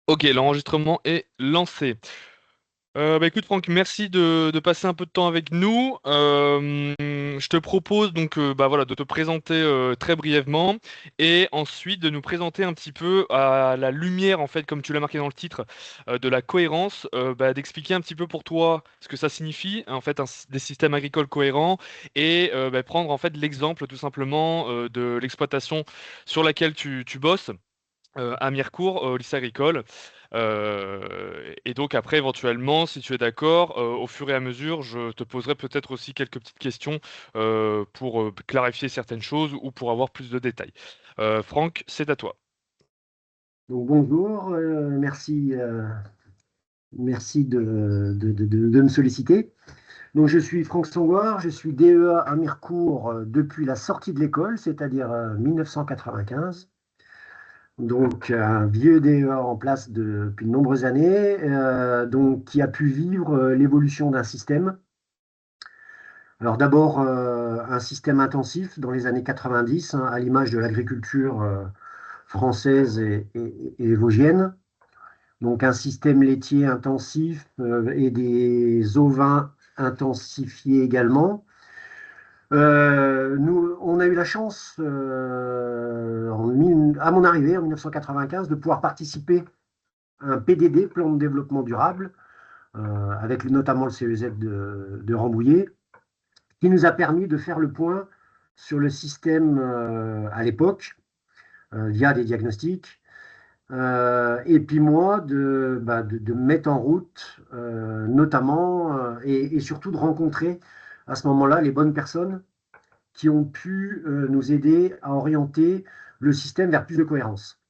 Ok, l'enregistrement est lancé. Écoute Franck, merci de passer un peu de temps avec nous. Je te propose donc voilà, de te présenter très brièvement et ensuite de nous présenter un petit peu à la lumière, en fait, comme tu l'as marqué dans le titre, de la cohérence, d'expliquer un petit peu pour toi ce que ça signifie, en fait, des systèmes agricoles cohérents et prendre en fait l'exemple tout simplement de l'exploitation sur laquelle tu bosses à Mirecourt, au lycée agricole. Et donc après, éventuellement, si tu es d'accord, au fur et à mesure, je te poserai peut-être aussi quelques petites questions pour clarifier certaines choses ou pour avoir plus de détails. Franck, c'est à toi. Donc bonjour, merci de me solliciter. Donc je suis Franck Songor, je suis DEA à Mirecourt depuis la sortie de l'école, c'est-à-dire 1995. Donc un vieux DEA en place depuis de nombreuses années, donc qui a pu vivre l'évolution d'un système. Alors d'abord un système intensif dans les années 90, hein, à l'image de l'agriculture française et vosgienne. Donc un système laitier intensif et des ovins intensifiés également. Nous, on a eu la chance, à mon arrivée en 1995, de pouvoir participer à un PDD, plan de développement durable, avec notamment le CEZ de Rambouillet, qui nous a permis de faire le point sur le système à l'époque, via des diagnostics. Et puis moi, de mettre en route, notamment, et surtout de rencontrer à ce moment-là les bonnes personnes qui ont pu nous aider à orienter le système vers plus de cohérence.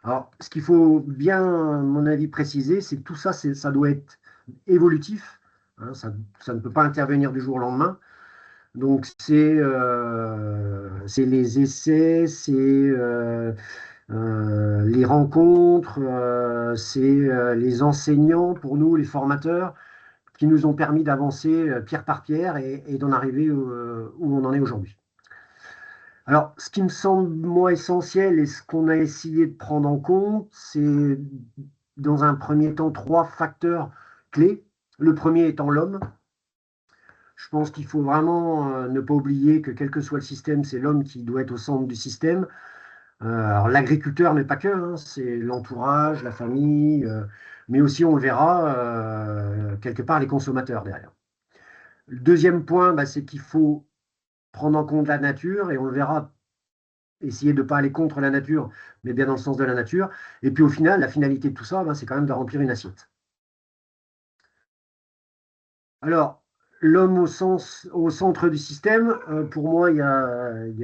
Alors, ce qu'il faut bien, à mon avis, préciser, c'est que tout ça, ça doit être évolutif, hein, ça ne peut pas intervenir du jour au lendemain. Donc, c'est les essais, c'est les rencontres, c'est les enseignants pour nous, les formateurs, qui nous ont permis d'avancer pierre par pierre et d'en arriver où on en est aujourd'hui. Alors, ce qui me semble, moi, essentiel et ce qu'on a essayé de prendre en compte, c'est dans un premier temps trois facteurs clés. Le premier étant l'homme. Je pense qu'il faut vraiment ne pas oublier que quel que soit le système, c'est l'homme qui doit être au centre du système. Alors l'agriculteur, mais pas que, hein, c'est l'entourage, la famille, mais aussi, on le verra, quelque part, les consommateurs derrière. Le deuxième point, bah, c'est qu'il faut prendre en compte la nature, et on le verra, essayer de ne pas aller contre la nature, mais bien dans le sens de la nature. Et puis au final, la finalité de tout ça, bah, c'est quand même de remplir une assiette. Alors, l'homme au centre du système, pour moi, il y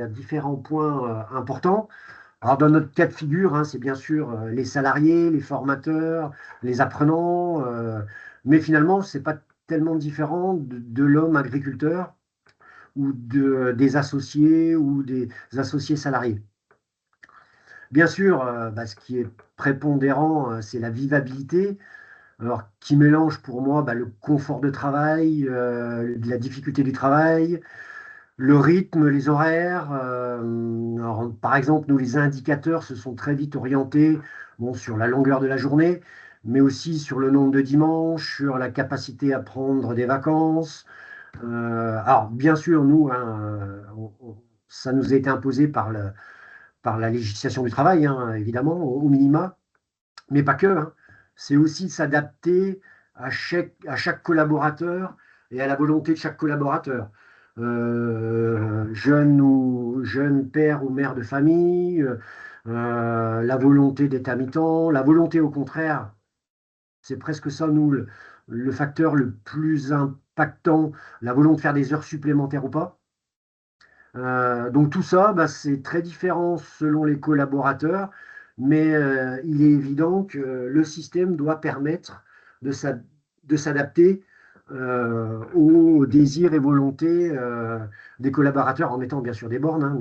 a différents points importants. Alors, dans notre cas de figure, hein, c'est bien sûr les salariés, les formateurs, les apprenants, mais finalement, ce n'est pas tellement différent de l'homme agriculteur ou des associés ou des associés salariés. Bien sûr, bah, ce qui est prépondérant, c'est la vivabilité, alors qui mélange pour moi bah, le confort de travail, la difficulté du travail, le rythme, les horaires. Alors, par exemple, nous, les indicateurs se sont très vite orientés bon, sur la longueur de la journée, mais aussi sur le nombre de dimanches, sur la capacité à prendre des vacances. Alors, bien sûr, nous, hein, ça nous a été imposé par la législation du travail, hein, évidemment, au minima, mais pas que, hein. C'est aussi s'adapter à chaque collaborateur et à la volonté de chaque collaborateur. Jeune père ou mère de famille, la volonté d'être à mi-temps, la volonté au contraire, c'est presque ça, nous, le facteur le plus impactant, la volonté de faire des heures supplémentaires ou pas. Donc tout ça, bah, c'est très différent selon les collaborateurs, mais il est évident que le système doit permettre de s'adapter aux désirs et volontés des collaborateurs en mettant bien sûr des bornes, hein,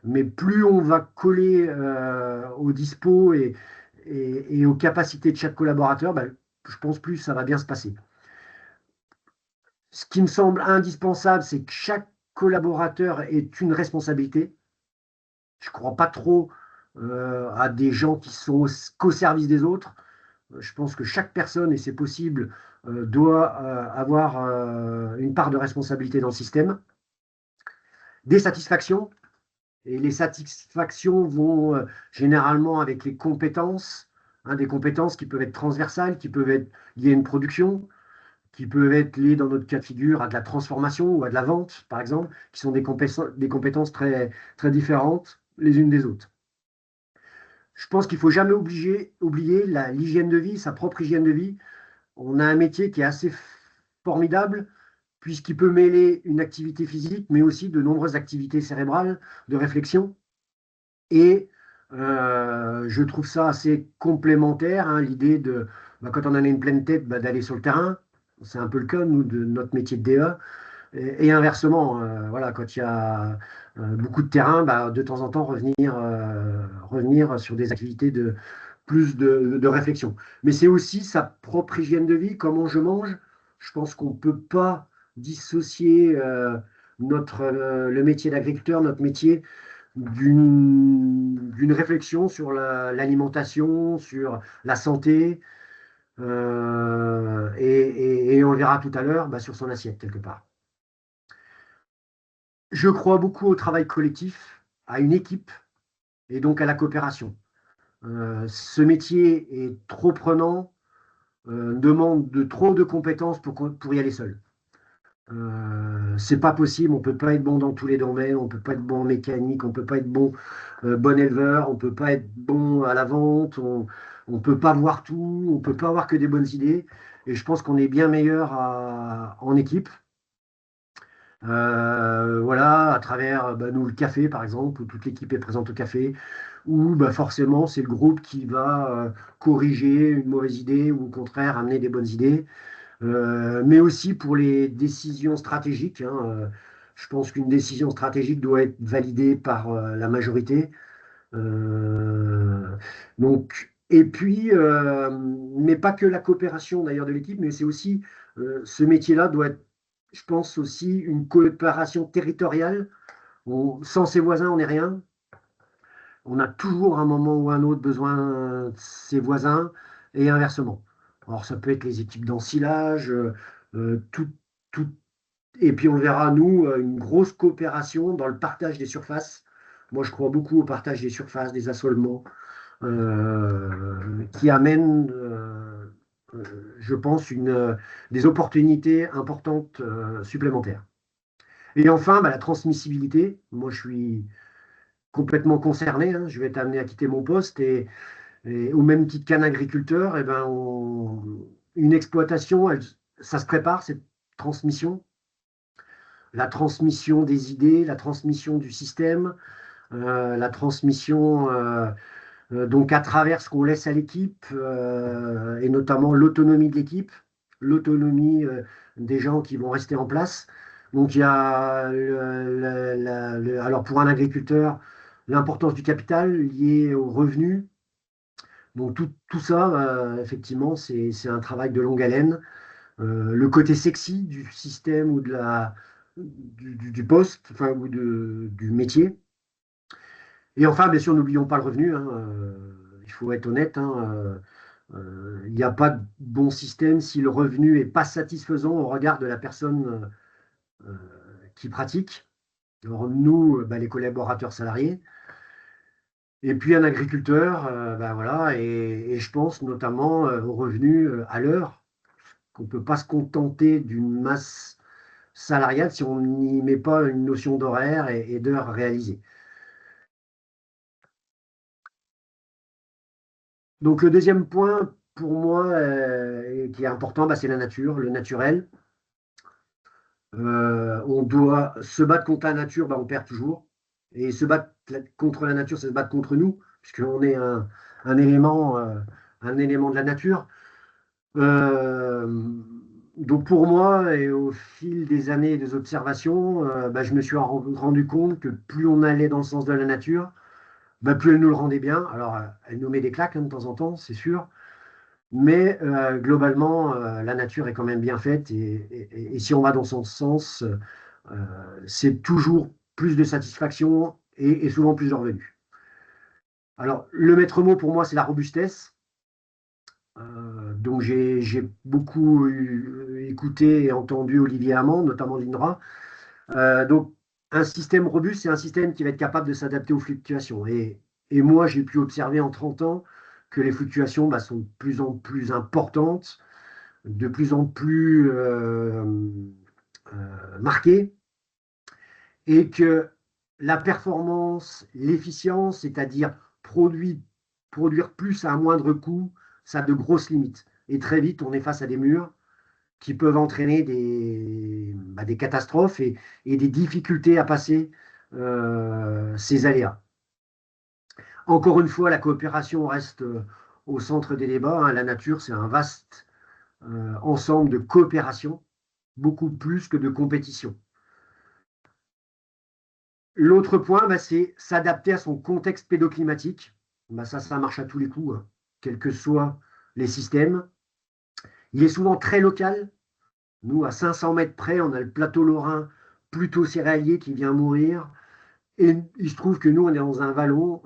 mais plus on va coller aux dispos et aux capacités de chaque collaborateur, bah, je pense plus ça va bien se passer. Ce qui me semble indispensable, c'est que chaque collaborateur ait une responsabilité. Je ne crois pas trop. à des gens qui sont qu'au service des autres. Je pense que chaque personne, et c'est possible, doit avoir une part de responsabilité dans le système. Des satisfactions, et les satisfactions vont généralement avec les compétences, hein, des compétences qui peuvent être transversales, qui peuvent être liées à une production, qui peuvent être liées dans notre cas de figure à de la transformation ou à de la vente, par exemple, qui sont des compétences très, très différentes les unes des autres. Je pense qu'il ne faut jamais oublier l'hygiène de vie, sa propre hygiène de vie. On a un métier qui est assez formidable, puisqu'il peut mêler une activité physique, mais aussi de nombreuses activités cérébrales, de réflexion. Et je trouve ça assez complémentaire, hein, l'idée de, bah, quand on en a une pleine tête, bah, d'aller sur le terrain. C'est un peu le cas, nous, de notre métier de DE. Et inversement, voilà, quand il y a beaucoup de terrain, bah, de temps en temps revenir sur des activités de plus de réflexion. Mais c'est aussi sa propre hygiène de vie, comment je mange. Je pense qu'on ne peut pas dissocier le métier d'agriculteur, notre métier, d'une réflexion sur l'alimentation, sur la santé, et on le verra tout à l'heure, bah, sur son assiette, quelque part. Je crois beaucoup au travail collectif, à une équipe et donc à la coopération. Ce métier est trop prenant, demande de trop de compétences pour y aller seul. C'est pas possible, on peut pas être bon dans tous les domaines, on peut pas être bon en mécanique, on peut pas être bon éleveur, on peut pas être bon à la vente, on peut pas voir tout, on peut pas avoir que des bonnes idées. Et je pense qu'on est bien meilleur en équipe. Voilà, à travers bah, nous le café par exemple, où toute l'équipe est présente au café, où bah, forcément c'est le groupe qui va corriger une mauvaise idée ou au contraire amener des bonnes idées. Mais aussi pour les décisions stratégiques, hein, je pense qu'une décision stratégique doit être validée par la majorité. Euh, et puis, mais pas que la coopération d'ailleurs de l'équipe, mais c'est aussi ce métier-là doit être, je pense aussi, une coopération territoriale. Sans ses voisins, on n'est rien. On a toujours un moment ou un autre besoin de ses voisins et inversement. Alors ça peut être les équipes d'ensilage, tout, tout, et puis on verra, nous, une grosse coopération dans le partage des surfaces. Moi, je crois beaucoup au partage des surfaces, des assolements, qui amènent, je pense, des opportunités importantes supplémentaires. Et enfin, bah, la transmissibilité. Moi, je suis complètement concerné, hein. Je vais être amené à quitter mon poste et au même titre qu'un agriculteur, eh ben, une exploitation, ça se prépare, cette transmission, la transmission des idées, la transmission du système, la transmission donc à travers ce qu'on laisse à l'équipe, et notamment l'autonomie de l'équipe, l'autonomie des gens qui vont rester en place. Donc il y a alors pour un agriculteur, l'importance du capital lié aux revenus. Donc tout ça, effectivement, c'est un travail de longue haleine. Le côté sexy du système ou du poste, enfin, ou du métier. Et enfin, bien sûr, n'oublions pas le revenu, hein, il faut être honnête, hein, il n'y a pas de bon système si le revenu n'est pas satisfaisant au regard de la personne qui pratique. Alors nous, bah, les collaborateurs salariés, et puis un agriculteur, bah, voilà, et je pense notamment au revenu à l'heure, qu'on ne peut pas se contenter d'une masse salariale si on n'y met pas une notion d'horaire et d'heures réalisées. Donc le deuxième point pour moi qui est important, bah, c'est la nature, le naturel. On doit se battre contre la nature, bah, on perd toujours. Et se battre contre la nature, c'est se battre contre nous, puisqu'on est un élément, un élément de la nature. Euh, donc pour moi, et au fil des années et des observations, bah, je me suis rendu compte que plus on allait dans le sens de la nature, bah, plus elle nous le rendait bien. Alors, elle nous met des claques, hein, de temps en temps, c'est sûr. Mais globalement, la nature est quand même bien faite et si on va dans son sens, c'est toujours plus de satisfaction et souvent plus de revenus. Alors, le maître mot pour moi, c'est la robustesse. Donc, j'ai beaucoup écouté et entendu Olivier Hamon, notamment l'INRA. Donc, un système robuste, c'est un système qui va être capable de s'adapter aux fluctuations. Et moi, j'ai pu observer en 30 ans que les fluctuations bah, sont de plus en plus importantes, de plus en plus marquées, et que la performance, l'efficience, c'est-à-dire produire plus à un moindre coût, ça a de grosses limites. Et très vite, on est face à des murs qui peuvent entraîner des catastrophes et des difficultés à passer ces aléas. Encore une fois, la coopération reste au centre des débats, hein. La nature, c'est un vaste ensemble de coopération, beaucoup plus que de compétition. L'autre point, bah, c'est s'adapter à son contexte pédoclimatique. Bah, ça marche à tous les coups, hein, quels que soient les systèmes. Il est souvent très local. Nous, à 500 mètres près, on a le plateau lorrain plutôt céréalier qui vient mourir. Et il se trouve que nous, on est dans un vallon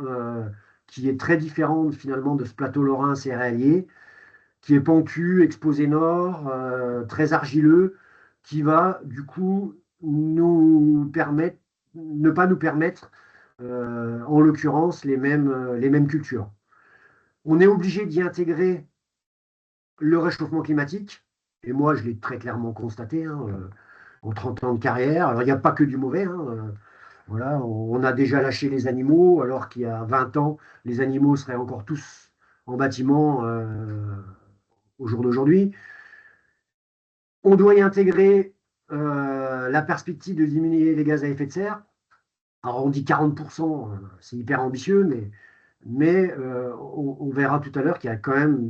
qui est très différent finalement de ce plateau lorrain céréalier, qui est pentu, exposé nord, très argileux, qui va du coup nous permettre, ne pas nous permettre, en l'occurrence, les mêmes cultures. On est obligé d'y intégrer le réchauffement climatique, et moi je l'ai très clairement constaté, hein, en 30 ans de carrière. Alors il n'y a pas que du mauvais, hein, voilà, on a déjà lâché les animaux, alors qu'il y a 20 ans, les animaux seraient encore tous en bâtiment au jour d'aujourd'hui. On doit y intégrer la perspective de diminuer les gaz à effet de serre. Alors on dit 40%, c'est hyper ambitieux, mais on verra tout à l'heure qu'il y a quand même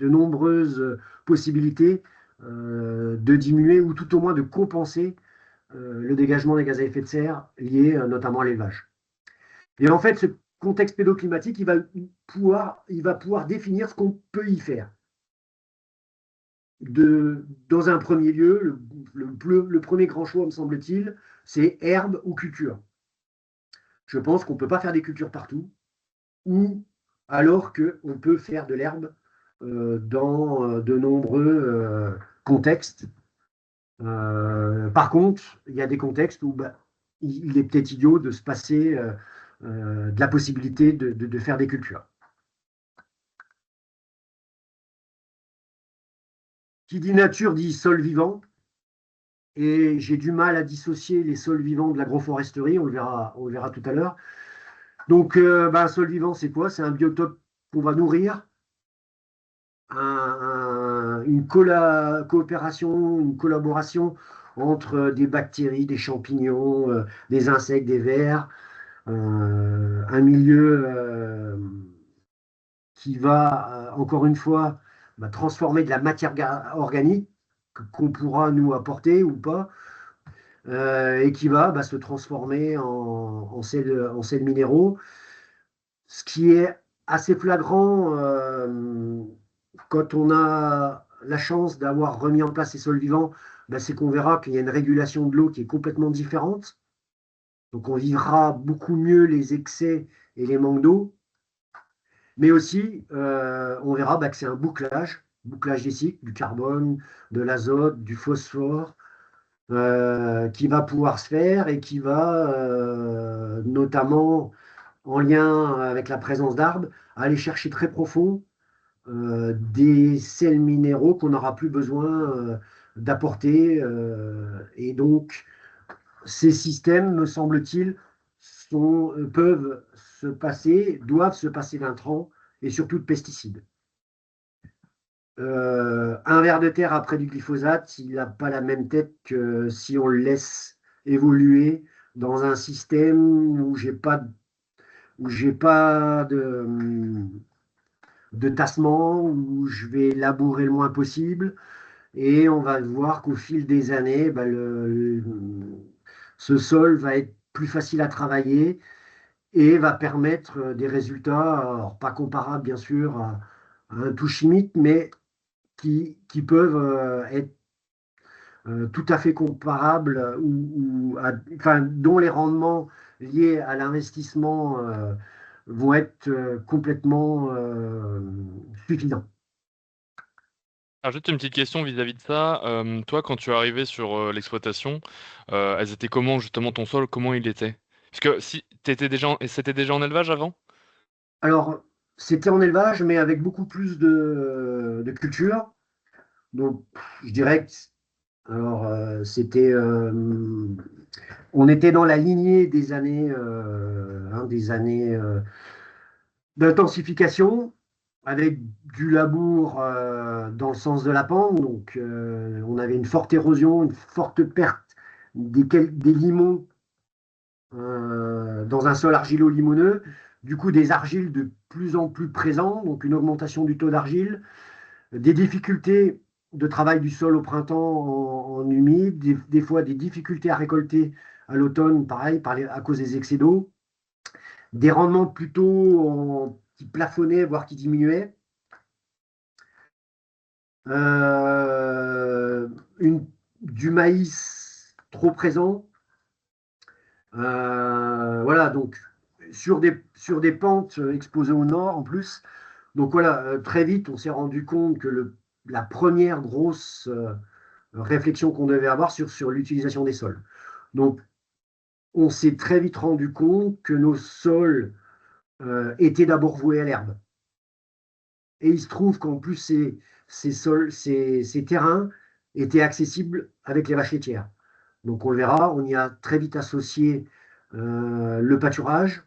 de nombreuses possibilités de diminuer ou tout au moins de compenser le dégagement des gaz à effet de serre liés notamment à l'élevage. Et en fait, ce contexte pédoclimatique, il va pouvoir définir ce qu'on peut y faire. Dans un premier lieu, le premier grand choix, me semble-t-il, c'est herbe ou culture. Je pense qu'on ne peut pas faire des cultures partout, ou alors qu'on peut faire de l'herbe dans de nombreux contextes. Par contre, il y a des contextes où bah, il est peut-être idiot de se passer de la possibilité de faire des cultures. Qui dit nature dit sol vivant, et j'ai du mal à dissocier les sols vivants de l'agroforesterie, on le verra tout à l'heure. Donc, bah, un sol vivant, c'est quoi? C'est un biotope qu'on va nourrir, une coopération, une collaboration entre des bactéries, des champignons, des insectes, des vers, un milieu qui va, encore une fois, bah, transformer de la matière organique qu'on pourra nous apporter ou pas, et qui va bah, se transformer en sels minéraux, ce qui est assez flagrant quand on a la chance d'avoir remis en place ces sols vivants, bah, c'est qu'on verra qu'il y a une régulation de l'eau qui est complètement différente. Donc on vivra beaucoup mieux les excès et les manques d'eau, mais aussi on verra bah, que c'est un bouclage des cycles, du carbone, de l'azote, du phosphore, qui va pouvoir se faire et qui va notamment en lien avec la présence d'arbres, aller chercher très profond des sels minéraux qu'on n'aura plus besoin d'apporter. Et donc, ces systèmes, me semble-t-il, peuvent se passer, doivent se passer d'intrants et surtout de pesticides. Un ver de terre après du glyphosate, il n'a pas la même tête que si on le laisse évoluer dans un système où j'ai pas de tassement, où je vais labourer le moins possible. Et on va voir qu'au fil des années, bah, ce sol va être plus facile à travailler et va permettre des résultats, alors pas comparables bien sûr à un tout chimique, mais qui peuvent être tout à fait comparables enfin, dont les rendements liés à l'investissement vont être complètement suffisants. Alors, juste une petite question vis-à-vis de ça. Toi, quand tu es arrivé sur l'exploitation, elles étaient comment justement ton sol? Comment il était? Parce que si c'était déjà en élevage avant? Alors, c'était en élevage, mais avec beaucoup plus de culture. Donc, je dirais que c'était, on était dans la lignée des années d'intensification, avec du labour dans le sens de la pente. Donc, on avait une forte érosion, une forte perte des limons dans un sol argilo-limoneux. Du coup, des argiles de plus en plus présents, donc une augmentation du taux d'argile, des difficultés de travail du sol au printemps en humide, des fois des difficultés à récolter à l'automne, pareil, à cause des excès d'eau, des rendements plutôt qui plafonnaient, voire qui diminuaient, euh, une, du maïs trop présent. Voilà, donc sur des pentes exposées au nord en plus. Donc voilà, très vite, on s'est rendu compte que la première grosse réflexion qu'on devait avoir sur l'utilisation des sols. Donc, on s'est très vite rendu compte que nos sols étaient d'abord voués à l'herbe. Et il se trouve qu'en plus, ces terrains étaient accessibles avec les vaches laitières. Donc, on le verra, on y a très vite associé le pâturage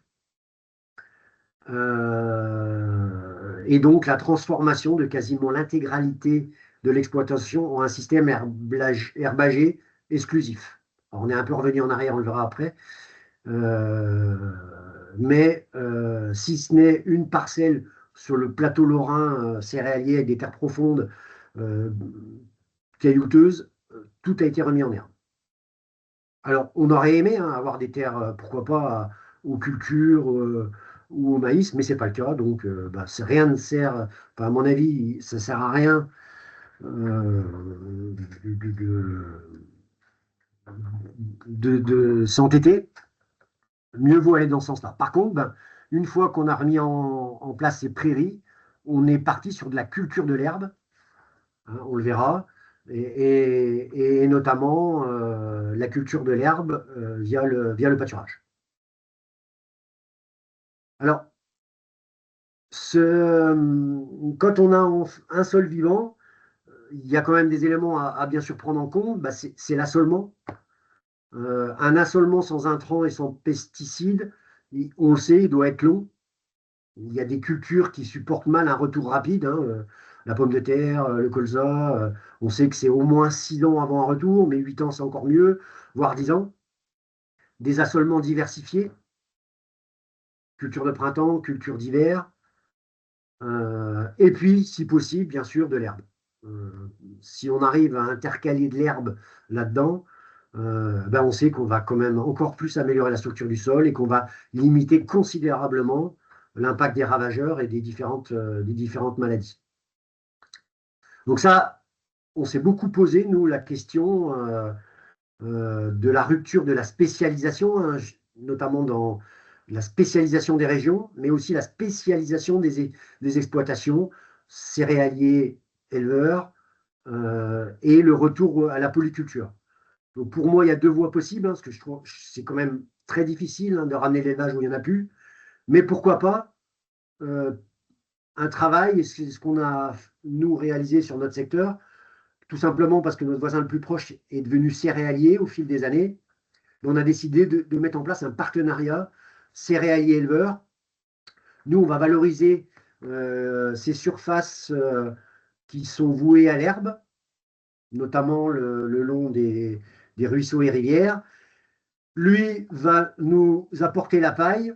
et donc la transformation de quasiment l'intégralité de l'exploitation en un système herbagé exclusif. Alors, on est un peu revenu en arrière, on le verra après. Euh, mais si ce n'est une parcelle sur le plateau lorrain céréalier avec des terres profondes, euh, caillouteuses, tout a été remis en herbe. Alors, on aurait aimé hein, avoir des terres, pourquoi pas, aux cultures ou au maïs, mais c'est pas le cas. Donc, bah, rien ne sert, enfin, à mon avis, ça sert à rien euh, de, de- de s'entêter. Mieux vaut aller dans ce sens-là. Par contre, ben, une fois qu'on a remis en place ces prairies, on est parti sur de la culture de l'herbe, hein, on le verra, et notamment la culture de l'herbe via le pâturage. Alors, quand on a un sol vivant, il y a quand même des éléments à bien sûr prendre en compte. Bah, c'est l'assolement. Un assolement sans intrants et sans pesticides, on le sait, il doit être long. Il y a des cultures qui supportent mal un retour rapide, hein, la pomme de terre, le colza. On sait que c'est au moins 6 ans avant un retour, mais 8 ans c'est encore mieux, voire 10 ans. Des assolements diversifiés, culture de printemps, culture d'hiver, et puis, si possible, bien sûr, de l'herbe. Si on arrive à intercaler de l'herbe là-dedans, ben on sait qu'on va quand même encore plus améliorer la structure du sol et qu'on va limiter considérablement l'impact des ravageurs et des différentes maladies. Donc ça, on s'est beaucoup posé, nous, la question de la rupture de la spécialisation, hein, notamment dans la spécialisation des régions, mais aussi la spécialisation des exploitations, céréaliers, éleveurs, et le retour à la polyculture. Donc pour moi, il y a deux voies possibles, hein, parce que je trouve que c'est quand même très difficile hein, de ramener l'élevage où il n'y en a plus. Mais pourquoi pas euh, un travail, et c'est ce qu'on a, nous, réalisé sur notre secteur, tout simplement parce que notre voisin le plus proche est devenu céréalier au fil des années. On a décidé de mettre en place un partenariat céréalier-éleveur. Nous, on va valoriser ces surfaces qui sont vouées à l'herbe, notamment le long des ruisseaux et rivières. Lui va nous apporter la paille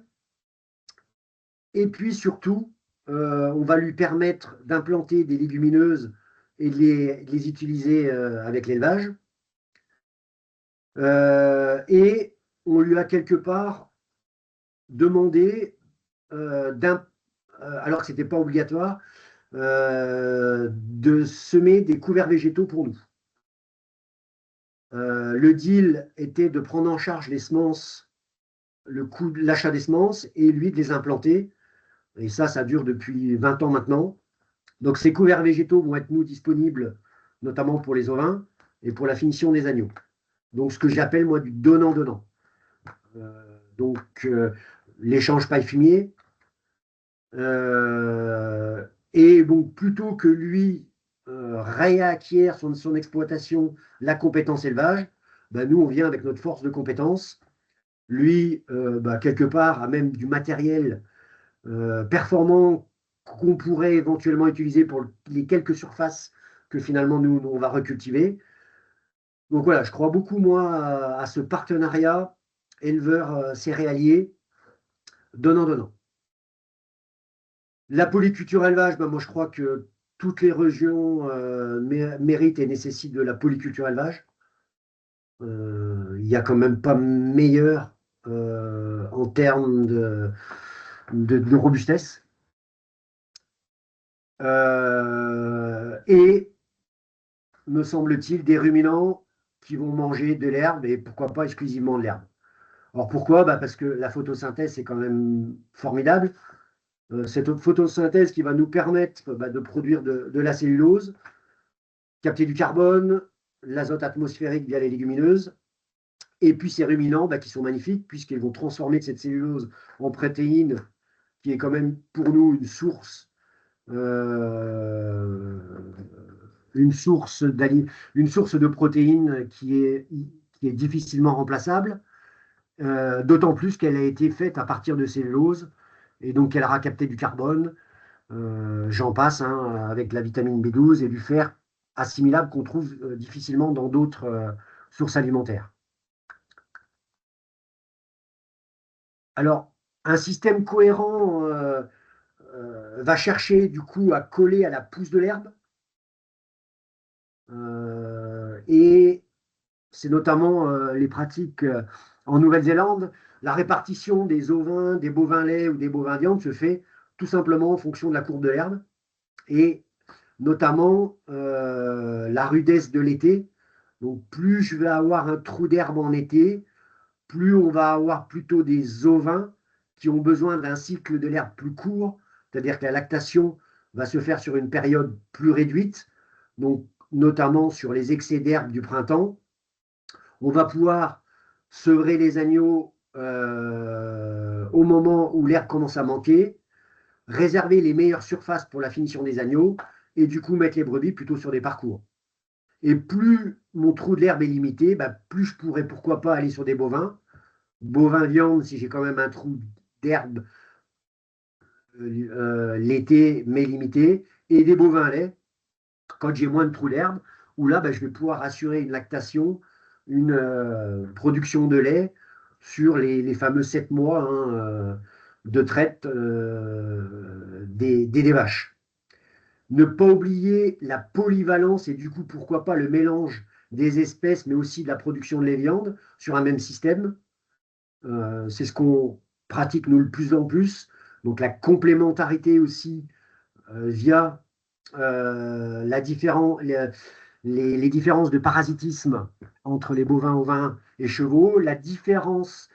et puis surtout, on va lui permettre d'implanter des légumineuses et de les utiliser avec l'élevage. Et on lui a quelque part demandé, alors que ce n'était pas obligatoire, de semer des couverts végétaux pour nous. Le deal était de prendre en charge les semences le coût de l'achat des semences et lui de les implanter. Et ça dure depuis 20 ans maintenant. Donc ces couverts végétaux vont être nous disponibles notamment pour les ovins et pour la finition des agneaux. Donc ce que j'appelle moi du donnant-donnant. Donc l'échange paille-fumier. Et donc plutôt que lui réacquiert son exploitation la compétence élevage, bah, nous on vient avec notre force de compétence. Lui, bah, quelque part, a même du matériel performant qu'on pourrait éventuellement utiliser pour les quelques surfaces que finalement nous, on va recultiver. Donc voilà, je crois beaucoup moi à ce partenariat éleveur céréalier donnant-donnant. La polyculture élevage, ben moi je crois que toutes les régions méritent et nécessitent de la polyculture élevage. Il n'y a quand même pas meilleur en termes de robustesse. Et me semble-t-il, des ruminants qui vont manger de l'herbe et pourquoi pas exclusivement de l'herbe. Alors pourquoi? Bah parce que la photosynthèse est quand même formidable. Cette photosynthèse qui va nous permettre bah, de produire de la cellulose, capter du carbone, l'azote atmosphérique via les légumineuses, et puis ces ruminants bah, qui sont magnifiques puisqu'ils vont transformer cette cellulose en protéines, qui est quand même pour nous euh, une source, une source de protéines qui est difficilement remplaçable, d'autant plus qu'elle a été faite à partir de cellulose, et donc elle aura capté du carbone, j'en passe, hein, avec la vitamine B12 et du fer assimilable qu'on trouve difficilement dans d'autres sources alimentaires. Alors, un système cohérent va chercher du coup à coller à la pousse de l'herbe, et c'est notamment les pratiques en Nouvelle-Zélande. La répartition des ovins, des bovins laits ou des bovins viande se fait tout simplement en fonction de la courbe de l'herbe et notamment la rudesse de l'été. Donc plus je vais avoir un trou d'herbe en été, plus on va avoir plutôt des ovins qui ont besoin d'un cycle de l'herbe plus court, c'est-à-dire que la lactation va se faire sur une période plus réduite, donc notamment sur les excès d'herbe du printemps. On va pouvoir sevrer les agneaux au moment où l'herbe commence à manquer, réserver les meilleures surfaces pour la finition des agneaux et du coup mettre les brebis plutôt sur des parcours. Et plus mon trou de l'herbe est limité, bah, plus je pourrais pourquoi pas aller sur des bovins. Bovins viande si j'ai quand même un trou d'herbe l'été mais limité, et des bovins lait quand j'ai moins de trous d'herbe, où là, bah, je vais pouvoir assurer une lactation, une production de lait sur les fameux 7 mois hein, de traite des vaches. Ne pas oublier la polyvalence et du coup, pourquoi pas le mélange des espèces, mais aussi de la production de lait viande sur un même système. C'est ce qu'on pratique nous le plus en plus. Donc la complémentarité aussi via les différences de parasitisme entre les bovins, ovins et chevaux, la différence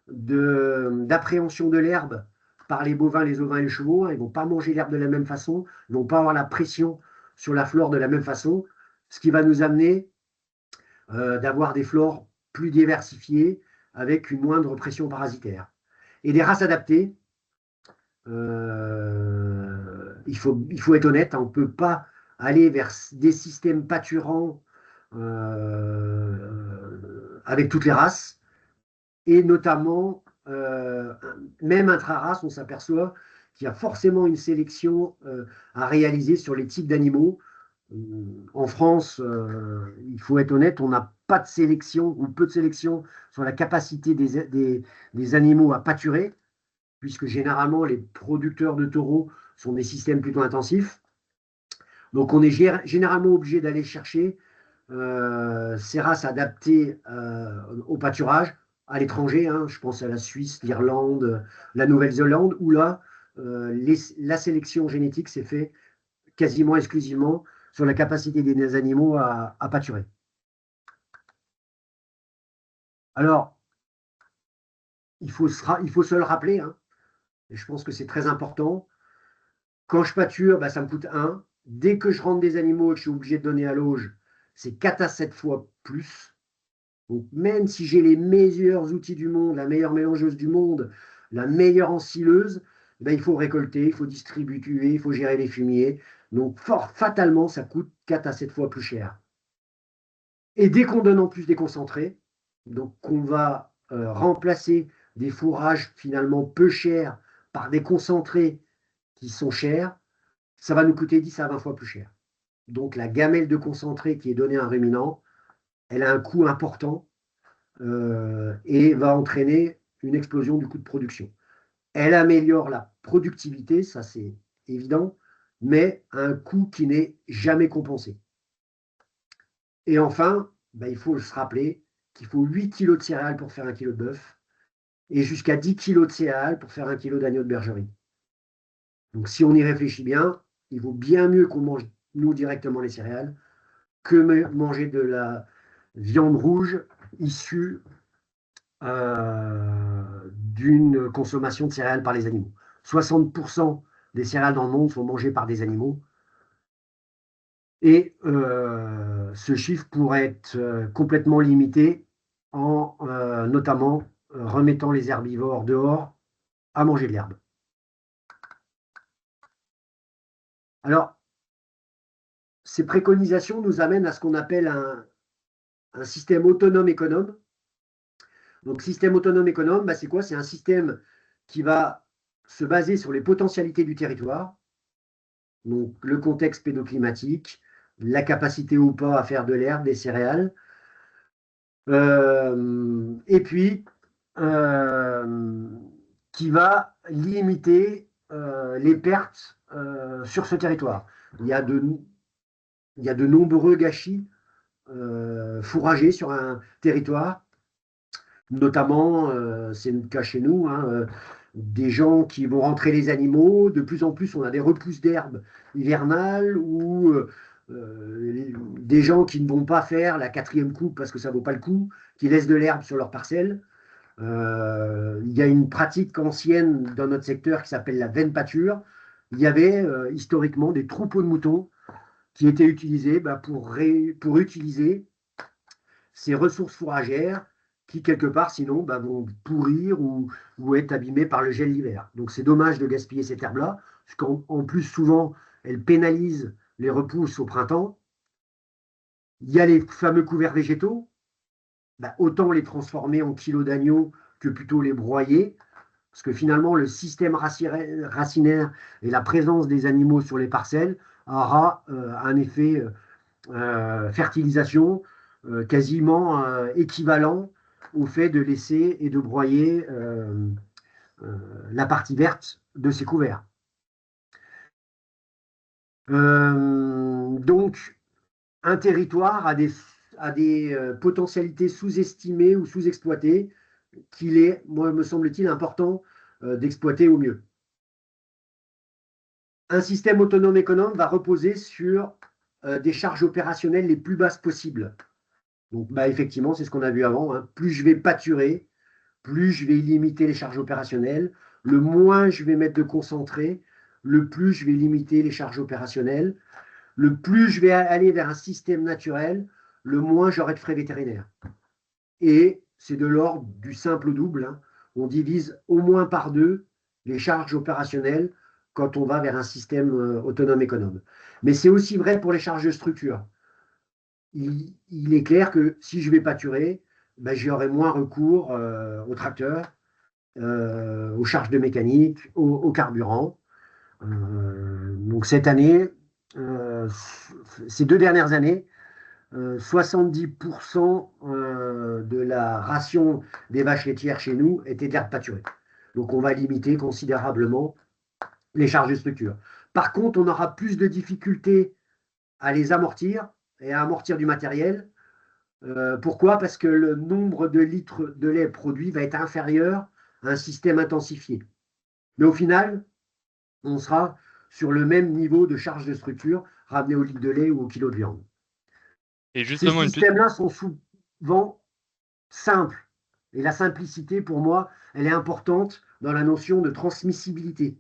d'appréhension de l'herbe par les bovins, les ovins et les chevaux. Ils ne vont pas manger l'herbe de la même façon, ils ne vont pas avoir la pression sur la flore de la même façon, ce qui va nous amener d'avoir des flores plus diversifiées avec une moindre pression parasitaire. Et des races adaptées, il faut être honnête, on ne peut pas aller vers des systèmes pâturants avec toutes les races, et notamment, même intra-race, on s'aperçoit qu'il y a forcément une sélection à réaliser sur les types d'animaux. En France, il faut être honnête, on n'a pas de sélection ou peu de sélection sur la capacité des animaux à pâturer, puisque généralement les producteurs de taureaux sont des systèmes plutôt intensifs. Donc on est généralement obligé d'aller chercher ces races adaptées au pâturage à l'étranger, hein, je pense à la Suisse, l'Irlande, la Nouvelle-Zélande, où là, la sélection génétique s'est faite quasiment exclusivement sur la capacité des animaux à pâturer. Alors, il faut se le rappeler, hein, et je pense que c'est très important. Quand je pâture, bah, ça me coûte 1. Dès que je rentre des animaux et que je suis obligé de donner à l'auge, c'est 4 à 7 fois plus. Donc, même si j'ai les meilleurs outils du monde, la meilleure mélangeuse du monde, la meilleure ensileuse, ben, il faut récolter, il faut distribuer, il faut gérer les fumiers. Donc, fatalement, ça coûte 4 à 7 fois plus cher. Et dès qu'on donne en plus des concentrés, donc on va remplacer des fourrages finalement peu chers par des concentrés qui sont chers, ça va nous coûter 10 à 20 fois plus cher. Donc la gamelle de concentré qui est donnée à un ruminant, elle a un coût important et va entraîner une explosion du coût de production. Elle améliore la productivité, ça c'est évident, mais à un coût qui n'est jamais compensé. Et enfin, ben, il faut se rappeler qu'il faut 8 kg de céréales pour faire 1 kg de bœuf et jusqu'à 10 kg de céréales pour faire 1 kg d'agneau de bergerie. Donc si on y réfléchit bien, il vaut bien mieux qu'on mange nous directement les céréales que manger de la viande rouge issue d'une consommation de céréales par les animaux. 60% des céréales dans le monde sont mangées par des animaux. Et ce chiffre pourrait être complètement limité en notamment remettant les herbivores dehors à manger de l'herbe. Alors, ces préconisations nous amènent à ce qu'on appelle un système autonome économe. Donc, système autonome économe, bah, c'est quoi? C'est un système qui va se baser sur les potentialités du territoire, donc le contexte pédoclimatique, la capacité ou pas à faire de l'herbe, des céréales, et puis qui va limiter les pertes sur ce territoire. Il y a de nombreux gâchis fourragers sur un territoire, notamment, c'est le cas chez nous, hein, des gens qui vont rentrer les animaux. De plus en plus, on a des repousses d'herbe hivernales ou des gens qui ne vont pas faire la quatrième coupe parce que ça ne vaut pas le coup, qui laissent de l'herbe sur leur parcelle. Il y a une pratique ancienne dans notre secteur qui s'appelle la veine pâture. Il y avait historiquement des troupeaux de moutons qui étaient utilisés bah, pour utiliser ces ressources fourragères qui, quelque part, sinon, bah, vont pourrir ou être abîmées par le gel l'hiver. Donc, c'est dommage de gaspiller cette herbe-là, parce qu'en plus, souvent, elle pénalise les repousses au printemps. Il y a les fameux couverts végétaux. Bah, autant les transformer en kilos d'agneau que plutôt les broyer, parce que finalement, le système racinaire et la présence des animaux sur les parcelles aura un effet fertilisation quasiment équivalent au fait de laisser et de broyer la partie verte de ces couverts. Donc, un territoire a des potentialités sous-estimées ou sous-exploitées qu'il est, moi, me semble-t-il, important d'exploiter au mieux. Un système autonome économe va reposer sur des charges opérationnelles les plus basses possibles. Donc, bah, effectivement, c'est ce qu'on a vu avant, hein. Plus je vais pâturer, plus je vais limiter les charges opérationnelles, le moins je vais mettre de concentré, le plus je vais limiter les charges opérationnelles, le plus je vais aller vers un système naturel, le moins j'aurai de frais vétérinaires. Et c'est de l'ordre du simple au double, hein. On divise au moins par 2 les charges opérationnelles quand on va vers un système autonome économe. Mais c'est aussi vrai pour les charges de structure. Il est clair que si je vais pâturer, ben, j'aurai moins recours au tracteur, aux charges de mécanique, au carburant. Donc cette année, ces 2 dernières années, 70% de la ration des vaches laitières chez nous était d'herbe pâturée. Donc on va limiter considérablement les charges de structure. Par contre, on aura plus de difficultés à les amortir et à amortir du matériel. Pourquoi? Parce que le nombre de litres de lait produit va être inférieur à un système intensifié. Mais au final, on sera sur le même niveau de charge de structure ramené au litre de lait ou au kilo de viande. Et Ces justement, systèmes-là sont souvent simples Et la simplicité, pour moi, elle est importante dans la notion de transmissibilité.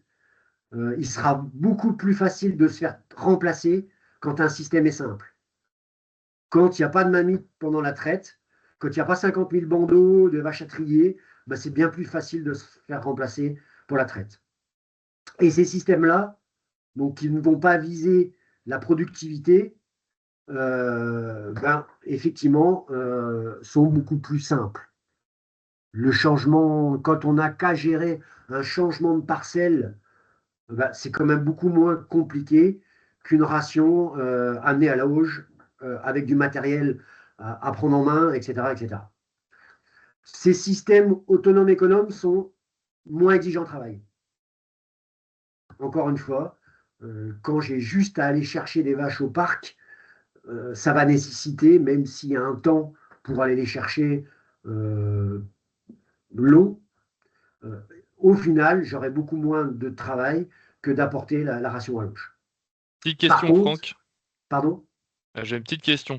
Il sera beaucoup plus facile de se faire remplacer quand un système est simple. Quand il n'y a pas de mamie pendant la traite, quand il n'y a pas 50 000 bandeaux de vaches à trier, ben c'est bien plus facile de se faire remplacer pour la traite. Et ces systèmes-là, donc qui ne vont pas viser la productivité, ben, effectivement, sont beaucoup plus simples. Le changement, quand on n'a qu'à gérer un changement de parcelle, ben, c'est quand même beaucoup moins compliqué qu'une ration amenée à la auge avec du matériel à prendre en main, etc., etc. Ces systèmes autonomes économes sont moins exigeants de travail. Encore une fois, quand j'ai juste à aller chercher des vaches au parc, ça va nécessiter, même s'il y a un temps pour aller les chercher euh, long, euh, au final, j'aurai beaucoup moins de travail que d'apporter la ration à l'auge. Petite Par question, contre, Franck. pardon. J'ai une petite question.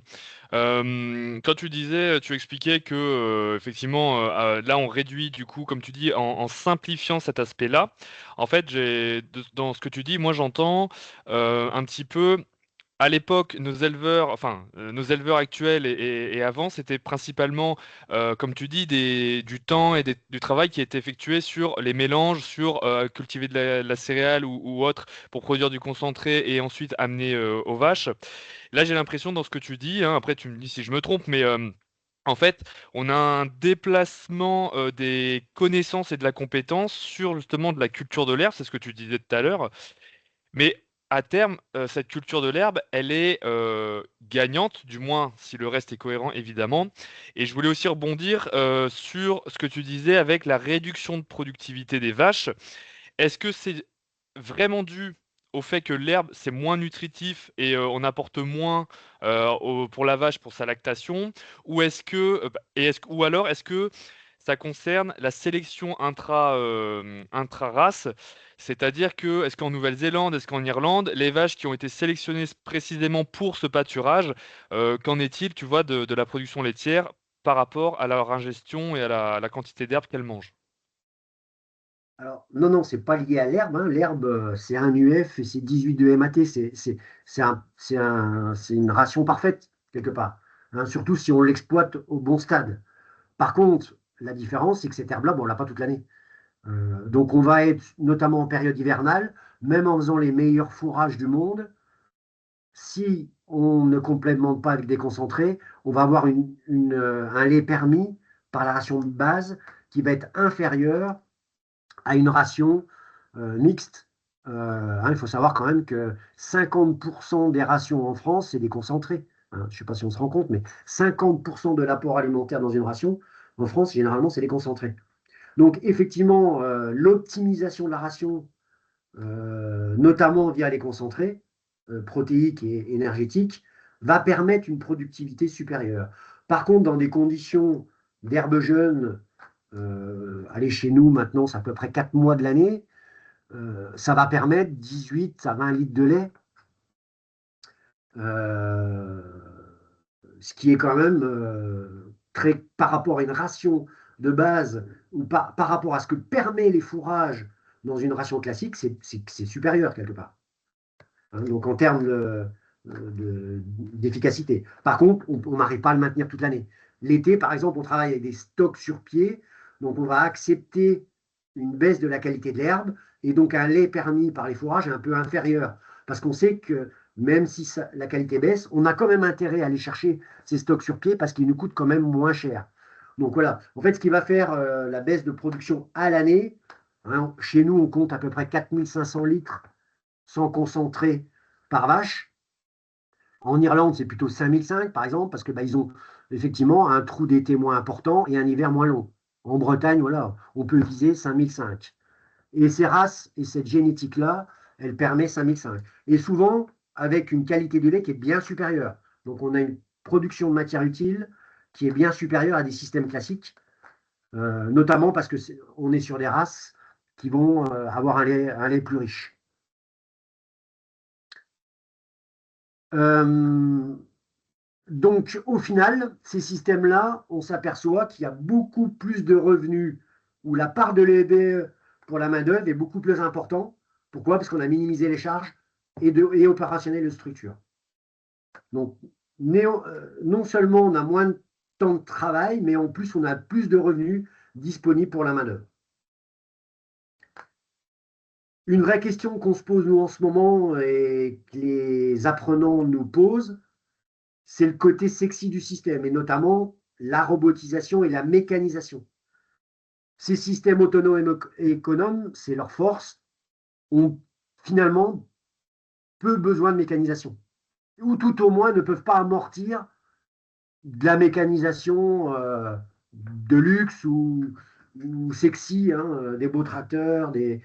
Quand tu disais, tu expliquais que effectivement, là, on réduit du coup, comme tu dis, en simplifiant cet aspect-là. En fait, dans ce que tu dis, moi, j'entends un petit peu. À l'époque, nos éleveurs actuels et avant, c'était principalement, comme tu dis, du temps et du travail qui était effectué sur les mélanges, sur cultiver de la céréale ou autre pour produire du concentré et ensuite amener aux vaches. Là, j'ai l'impression dans ce que tu dis, hein, après tu me dis si je me trompe, mais en fait, on a un déplacement des connaissances et de la compétence sur justement de la culture de l'herbe, c'est ce que tu disais tout à l'heure. Mais à terme, cette culture de l'herbe, elle est gagnante, du moins si le reste est cohérent, évidemment. Et je voulais aussi rebondir sur ce que tu disais avec la réduction de productivité des vaches. Est-ce que c'est vraiment dû au fait que l'herbe, c'est moins nutritif et on apporte moins pour la vache pour sa lactation? Ou ou alors est-ce que ça concerne la sélection intra-race? C'est-à-dire que est-ce qu'en Nouvelle-Zélande, est-ce qu'en Irlande, les vaches qui ont été sélectionnées précisément pour ce pâturage, qu'en est-il, tu vois, de la production laitière par rapport à leur ingestion et à la quantité d'herbe qu'elles mangent? Alors, non, non, c'est pas lié à l'herbe, hein. L'herbe, c'est un UF et c'est 18 de MAT. C'est une ration parfaite, quelque part, hein, surtout si on l'exploite au bon stade. Par contre, la différence, c'est que cette herbe-là, bon, on l'a pas toute l'année. Donc, on va être, notamment en période hivernale, même en faisant les meilleurs fourrages du monde, si on ne complémente pas avec des concentrés, on va avoir un lait permis par la ration de base qui va être inférieur à une ration mixte. Hein, il faut savoir quand même que 50% des rations en France, c'est des concentrés. Hein, je ne sais pas si on se rend compte, mais 50% de l'apport alimentaire dans une ration, en France, généralement, c'est des concentrés. Donc, effectivement, l'optimisation de la ration, notamment via les concentrés protéiques et énergétiques, va permettre une productivité supérieure. Par contre, dans des conditions d'herbe jeune, allez, chez nous maintenant, c'est à peu près 4 mois de l'année, ça va permettre 18 à 20 litres de lait, euh, ce qui est quand même très, par rapport à une ration de base ou par rapport à ce que permet les fourrages dans une ration classique, c'est supérieur quelque part. Hein, donc en termes d'efficacité. Par contre, on n'arrive pas à le maintenir toute l'année. L'été, par exemple, on travaille avec des stocks sur pied, donc on va accepter une baisse de la qualité de l'herbe et donc un lait permis par les fourrages est un peu inférieur. Parce qu'on sait que même si la qualité baisse, on a quand même intérêt à aller chercher ces stocks sur pied parce qu'ils nous coûtent quand même moins cher. Donc voilà, en fait, ce qui va faire la baisse de production à l'année, hein, chez nous, on compte à peu près 4500 litres sans concentré par vache. En Irlande, c'est plutôt 5005 par exemple, parce que bah, ils ont effectivement un trou d'été moins important et un hiver moins long. En Bretagne, voilà, on peut viser 5005. Et ces races et cette génétique-là, elle permet 5005. Et souvent, avec une qualité de lait qui est bien supérieure. Donc, on a une production de matière utile qui est bien supérieure à des systèmes classiques, notamment parce que on est sur des races qui vont avoir un lait plus riche. Euh, Donc, au final, ces systèmes-là, on s'aperçoit qu'il y a beaucoup plus de revenus où la part de l'EBE pour la main-d'œuvre est beaucoup plus importante. Pourquoi? Parce qu'on a minimisé les charges et opérationnel de structure. Donc, non seulement on a moins de temps de travail, mais en plus, on a plus de revenus disponibles pour la main-d'œuvre. Une vraie question qu'on se pose, nous, en ce moment, et que les apprenants nous posent, c'est le côté sexy du système, et notamment la robotisation et la mécanisation. Ces systèmes autonomes et économes, c'est leur force, ont finalement peu besoin de mécanisation, ou tout au moins ne peuvent pas amortir de la mécanisation de luxe ou sexy, hein, des beaux tracteurs, des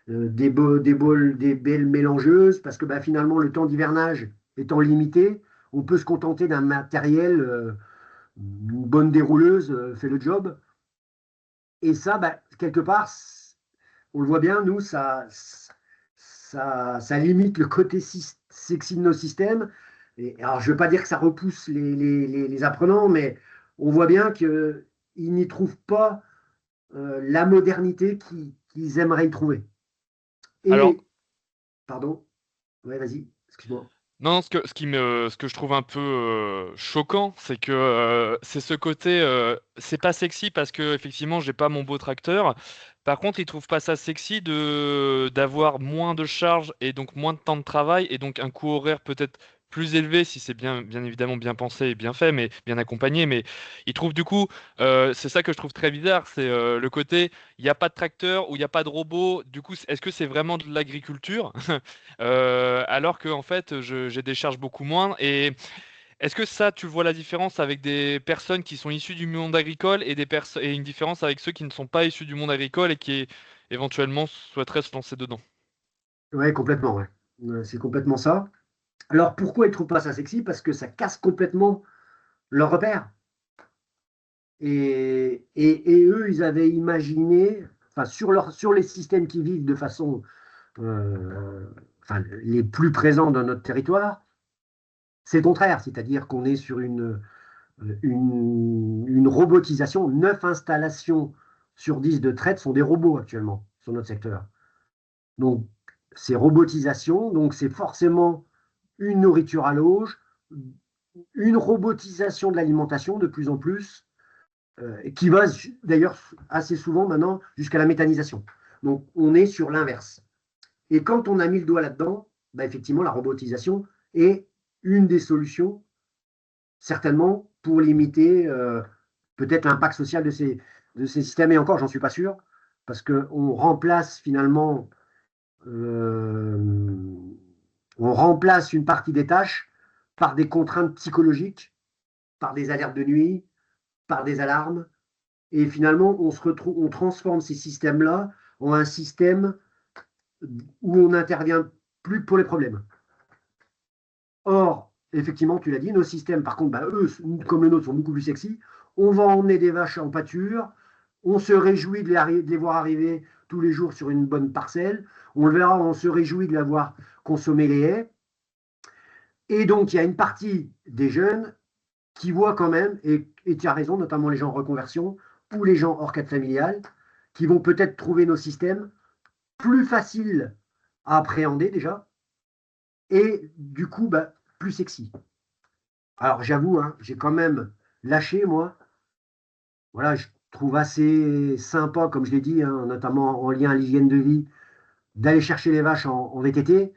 belles mélangeuses, parce que bah, finalement, le temps d'hivernage étant limité, on peut se contenter d'un matériel, une bonne dérouleuse fait le job. Et ça, bah, quelque part, on le voit bien, nous, ça limite le côté sexy de nos systèmes. Et, alors, je ne veux pas dire que ça repousse les apprenants, mais on voit bien qu'ils n'y trouvent pas la modernité qu'ils aimeraient y trouver. Alors, Et, pardon, ouais, vas-y, excuse-moi. non, ce que je trouve un peu choquant, c'est que c'est ce côté, c'est pas sexy parce que effectivement, j'ai pas mon beau tracteur. Par contre, ils trouvent pas ça sexy de d'avoir moins de charges et donc moins de temps de travail et donc un coût horaire peut-être plus élevé si c'est bien évidemment bien pensé et bien fait, mais bien accompagné. Mais ils trouvent du coup, c'est ça que je trouve très bizarre, c'est le côté, il n'y a pas de tracteur ou il n'y a pas de robot. Du coup, est-ce que c'est vraiment de l'agriculture? Alors que en fait, j'ai des charges beaucoup moindres. Et est-ce que ça, tu vois la différence avec des personnes qui sont issues du monde agricole et et une différence avec ceux qui ne sont pas issus du monde agricole et qui éventuellement souhaiteraient se lancer dedans? Ouais, complètement, ouais. C'est complètement ça. Alors pourquoi ils ne trouvent pas ça sexy? Parce que ça casse complètement leur repère. Et eux, ils avaient imaginé, enfin, sur les systèmes qui vivent de façon, enfin, les plus présents dans notre territoire, c'est le contraire, c'est-à-dire qu'on est sur une robotisation. 9 installations sur 10 de traite sont des robots actuellement sur notre secteur. Donc, c'est robotisation, donc c'est forcément une nourriture à l'auge, une robotisation de l'alimentation de plus en plus, qui va d'ailleurs assez souvent maintenant jusqu'à la méthanisation. Donc, on est sur l'inverse. Et quand on a mis le doigt là-dedans, bah, effectivement, la robotisation est une des solutions, certainement, pour limiter peut-être l'impact social de ces systèmes. Et encore, j'en suis pas sûr, parce qu'on remplace finalement, euh, on remplace une partie des tâches par des contraintes psychologiques, par des alertes de nuit, par des alarmes. Et finalement, on transforme ces systèmes-là en un système où on n'intervient plus pour les problèmes. Or, effectivement, tu l'as dit, nos systèmes, par contre, bah, eux, comme le nôtre, sont beaucoup plus sexy. On va emmener des vaches en pâture. On se réjouit de les voir arriver tous les jours sur une bonne parcelle. On le verra, on se réjouit de la voir consommer les haies. Et donc, il y a une partie des jeunes qui voient quand même, et tu as raison, notamment les gens en reconversion ou les gens hors cadre familial, qui vont peut-être trouver nos systèmes plus faciles à appréhender déjà, et du coup, bah, plus sexy. Alors j'avoue, hein, j'ai quand même lâché, moi. Voilà, je trouve assez sympa, comme je l'ai dit, hein, notamment en lien à l'hygiène de vie, d'aller chercher les vaches en VTT.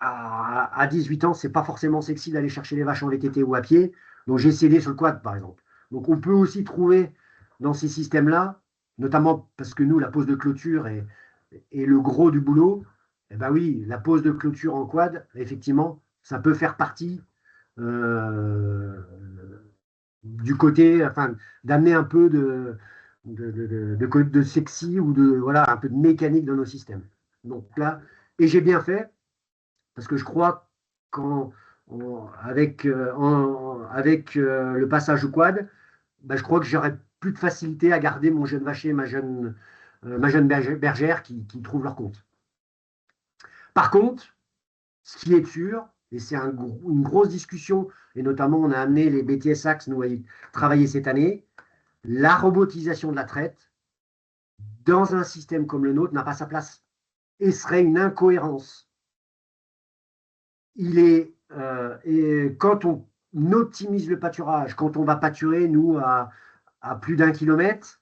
À 18 ans, c'est pas forcément sexy d'aller chercher les vaches en VTT ou à pied. Donc j'ai cédé sur le quad, par exemple. Donc on peut aussi trouver dans ces systèmes-là, notamment parce que nous, la pose de clôture est le gros du boulot. Eh ben oui, la pose de clôture en quad, effectivement, ça peut faire partie euh, du côté, enfin, d'amener un peu de sexy ou de, voilà, un peu de mécanique dans nos systèmes. Donc là, et j'ai bien fait, parce que je crois avec le passage au quad, ben, je crois que j'aurais plus de facilité à garder mon jeune vacher, ma jeune bergère qui trouvent leur compte. Par contre, ce qui est sûr, et c'est une grosse discussion, et notamment on a amené les BTS Axe nous à y travailler cette année, la robotisation de la traite dans un système comme le nôtre n'a pas sa place et serait une incohérence. Et quand on optimise le pâturage, quand on va pâturer, nous, à plus d'1 kilomètre,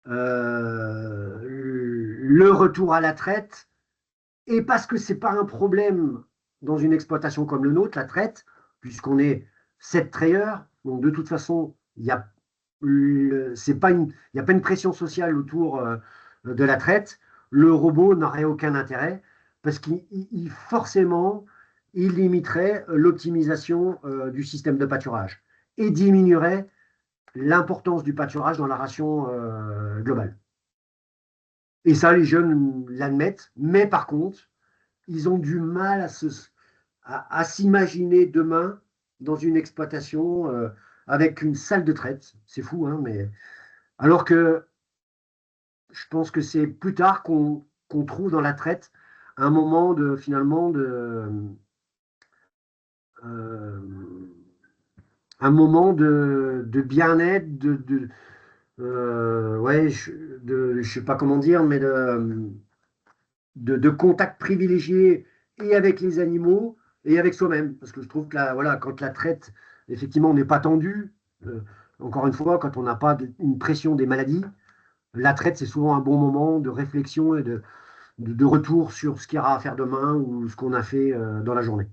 le retour à la traite, et parce que ce n'est pas un problème dans une exploitation comme le nôtre, la traite, puisqu'on est 7 trayeurs, donc de toute façon, il n'y a pas une pression sociale autour de la traite. Le robot n'aurait aucun intérêt parce qu'il forcément, il limiterait l'optimisation du système de pâturage et diminuerait l'importance du pâturage dans la ration globale. Et ça, les jeunes l'admettent, mais par contre, ils ont du mal à s'imaginer demain dans une exploitation avec une salle de traite. C'est fou, hein, mais alors que je pense que c'est plus tard qu'on trouve dans la traite un moment de finalement euh, un moment de bien-être, ouais, je sais pas comment dire, mais de contact privilégié et avec les animaux et avec soi-même. Parce que je trouve que voilà, quand la traite, effectivement, n'est pas tendue, encore une fois, quand on n'a pas une pression des maladies, la traite, c'est souvent un bon moment de réflexion et de retour sur ce qu'il y aura à faire demain ou ce qu'on a fait dans la journée.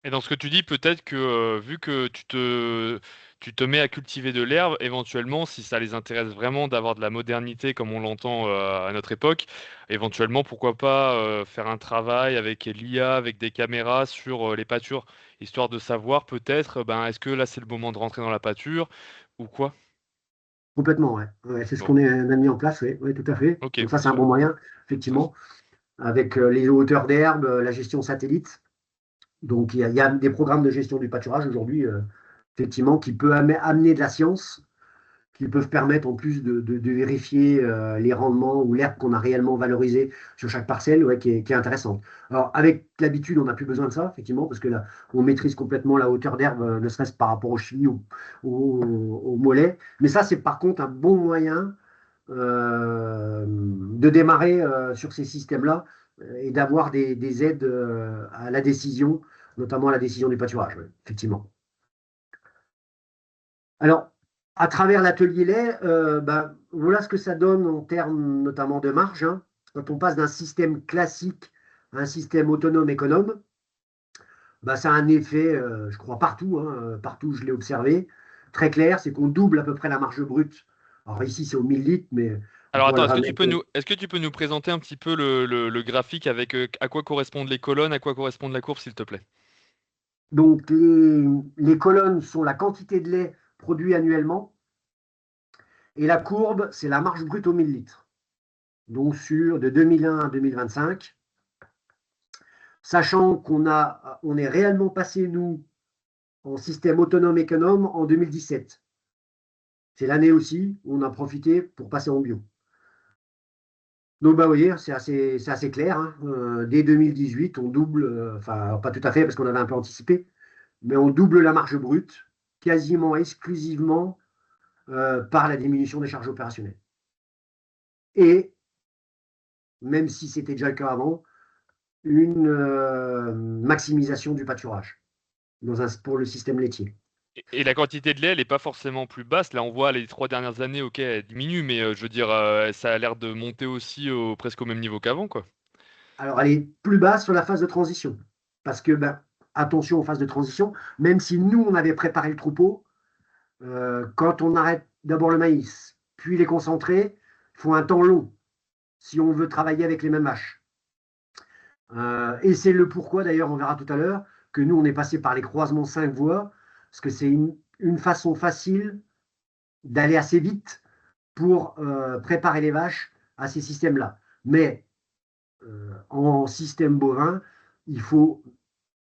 Et dans ce que tu dis, peut-être que, vu que tu te mets à cultiver de l'herbe, éventuellement, si ça les intéresse vraiment d'avoir de la modernité comme on l'entend, à notre époque, éventuellement, pourquoi pas, faire un travail avec l'IA, avec des caméras sur, les pâtures, histoire de savoir peut-être, ben, est-ce que là, c'est le moment de rentrer dans la pâture ou quoi? Complètement, ouais. Ouais, c'est ce Bon, qu'on a mis en place, oui, ouais, tout à fait. OK, Donc ça, c'est un ce bon moyen, ce effectivement, avec les hauteurs d'herbe, la gestion satellite. Donc il y a des programmes de gestion du pâturage aujourd'hui, effectivement, qui peut amener de la science qui peuvent permettre en plus de vérifier les rendements ou l'herbe qu'on a réellement valorisée sur chaque parcelle, ouais, qui est intéressante. Alors, avec l'habitude, on n'a plus besoin de ça, effectivement, parce que là, on maîtrise complètement la hauteur d'herbe, ne serait-ce par rapport au cheville ou au mollet. Mais ça, c'est par contre un bon moyen de démarrer sur ces systèmes-là et d'avoir des aides à la décision, notamment à la décision du pâturage, ouais, effectivement. Alors, à travers l'atelier lait, ben, voilà ce que ça donne en termes notamment de marge, hein. Quand on passe d'un système classique à un système autonome économe, ben, ça a un effet, je crois, partout, hein, partout où je l'ai observé. Très clair, c'est qu'on double à peu près la marge brute. Alors ici, c'est au 1000 litres, mais on Alors pourrait attends, le ramener. est-ce que tu peux nous présenter un petit peu le graphique avec, à quoi correspondent les colonnes, à quoi correspond la courbe, s'il te plaît? Donc, les colonnes sont la quantité de lait produit annuellement et la courbe, c'est la marge brute au 1000 litres. Donc, de 2001 à 2025. Sachant on est réellement passé, nous, en système autonome économe en 2017. C'est l'année aussi où on a profité pour passer en bio. Donc, bah, vous voyez, c'est assez clair, hein. Dès 2018, on double, enfin, pas tout à fait parce qu'on avait un peu anticipé, mais on double la marge brute quasiment exclusivement par la diminution des charges opérationnelles. Et, même si c'était déjà le cas avant, une maximisation du pâturage pour le système laitier. Et la quantité de lait, elle est pas forcément plus basse. Là, on voit les 3 dernières années, OK, elle diminue, mais je veux dire, ça a l'air de monter aussi presque au même niveau qu'avant, quoi. Alors, elle est plus basse sur la phase de transition. Parce que, ben, attention aux phases de transition, même si nous, on avait préparé le troupeau, quand on arrête d'abord le maïs, puis les concentrés, il faut un temps long si on veut travailler avec les mêmes vaches. Et c'est le pourquoi, d'ailleurs, on verra tout à l'heure, que nous, on est passé par les croisements 5 voies, parce que c'est une façon facile d'aller assez vite pour préparer les vaches à ces systèmes-là. Mais en système bovin, il faut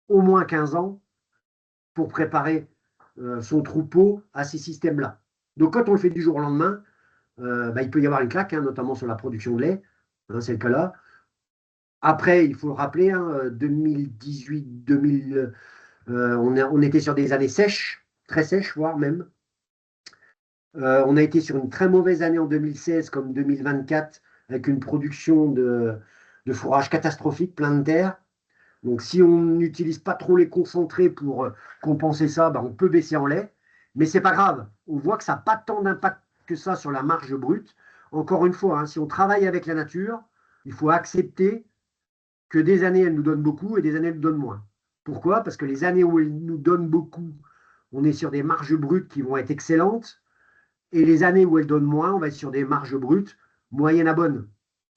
au moins 15 ans pour préparer son troupeau à ces systèmes-là. Donc quand on le fait du jour au lendemain, bah, il peut y avoir une claque, hein, notamment sur la production de lait, hein, c'est le cas là. Après, il faut le rappeler, hein, 2018, 2000, on était sur des années sèches, très sèches, voire même. On a été sur une très mauvaise année en 2016 comme 2024, avec une production de fourrage catastrophique, plein de terre. Donc, si on n'utilise pas trop les concentrés pour compenser ça, ben, on peut baisser en lait. Mais c'est pas grave. On voit que ça n'a pas tant d'impact que ça sur la marge brute. Encore une fois, hein, si on travaille avec la nature, il faut accepter que des années, elles nous donnent beaucoup et des années, elles nous donnent moins. Pourquoi? Parce que les années où elles nous donnent beaucoup, on est sur des marges brutes qui vont être excellentes. Et les années où elles donnent moins, on va être sur des marges brutes moyennes à bonnes.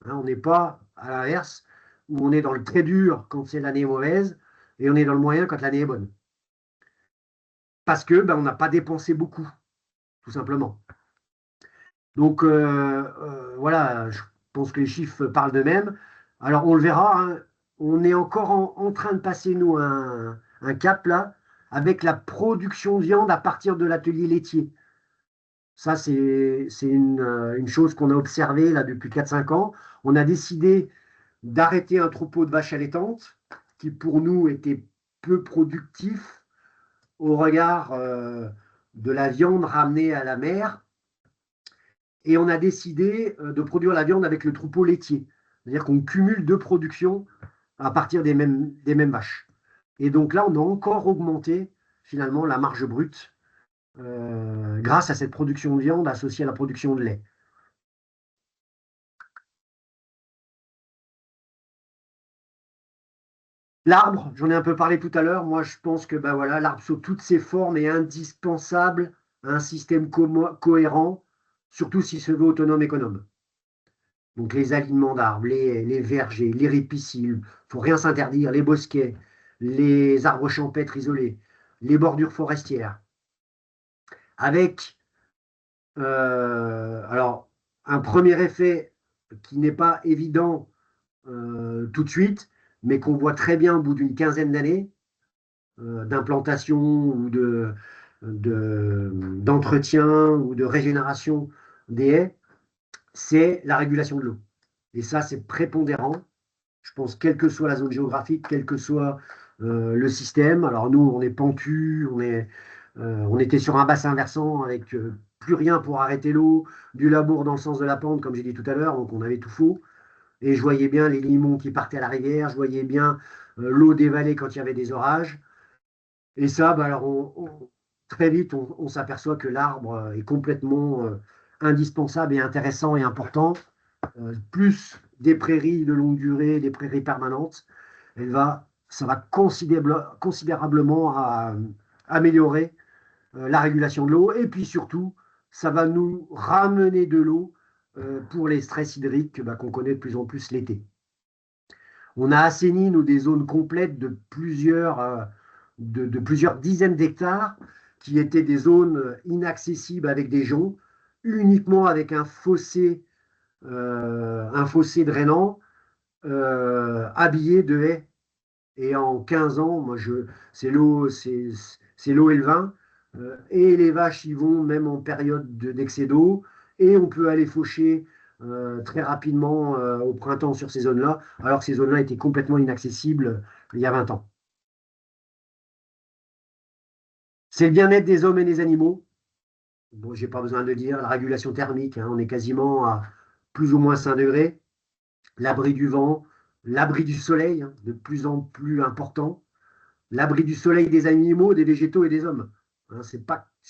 Hein, on n'est pas à l'inverse, où on est dans le très dur quand c'est l'année mauvaise, et on est dans le moyen quand l'année est bonne. Parce que ben, on n'a pas dépensé beaucoup, tout simplement. Donc voilà, je pense que les chiffres parlent d'eux-mêmes. Alors on le verra, hein, on est encore en train de passer, nous, un cap là, avec la production de viande à partir de l'atelier laitier. Ça, c'est une chose qu'on a observée là depuis 4 5 ans. On a décidé d'arrêter un troupeau de vaches allaitantes qui, pour nous, était peu productif au regard de la viande ramenée à la mer. Et on a décidé de produire la viande avec le troupeau laitier. C'est-à-dire qu'on cumule deux productions à partir des mêmes vaches. Et donc là, on a encore augmenté finalement la marge brute grâce à cette production de viande associée à la production de lait. L'arbre, j'en ai un peu parlé tout à l'heure. Moi, je pense que bah, voilà, l'arbre sous toutes ses formes est indispensable à un système cohérent, surtout s'il se veut autonome économe. Donc les alignements d'arbres, les vergers, les ripisylves, il ne faut rien s'interdire, les bosquets, les arbres champêtres isolés, les bordures forestières, avec alors un premier effet qui n'est pas évident tout de suite, mais qu'on voit très bien au bout d'une quinzaine d'années, d'implantation ou d'entretien ou de régénération des haies, c'est la régulation de l'eau. Et ça, c'est prépondérant. Je pense, quelle que soit la zone géographique, quel que soit le système. Alors nous, on est pentu, on était sur un bassin versant avec plus rien pour arrêter l'eau, du labour dans le sens de la pente, comme j'ai dit tout à l'heure, donc on avait tout faux. Et je voyais bien les limons qui partaient à la rivière, je voyais bien l'eau dévaler quand il y avait des orages. Et ça, bah, alors très vite, on s'aperçoit que l'arbre est complètement indispensable et intéressant et important. Plus des prairies de longue durée, des prairies permanentes, ça va considérablement améliorer la régulation de l'eau. Et puis surtout, ça va nous ramener de l'eau pour les stress hydriques bah, qu'on connaît de plus en plus l'été. On a assaini nous, des zones complètes de plusieurs dizaines d'hectares qui étaient des zones inaccessibles avec des joncs, uniquement avec un fossé drainant habillé de haies. Et en 15 ans, c'est l'eau et le vin. Et les vaches y vont même en période d'excès d'eau. Et on peut aller faucher très rapidement au printemps sur ces zones-là, alors que ces zones-là étaient complètement inaccessibles il y a 20 ans. C'est le bien-être des hommes et des animaux. Bon, j'ai pas besoin de dire, la régulation thermique, hein, on est quasiment à plus ou moins 5 degrés. L'abri du vent, l'abri du soleil, hein, de plus en plus important. L'abri du soleil des animaux, des végétaux et des hommes. Hein, c'est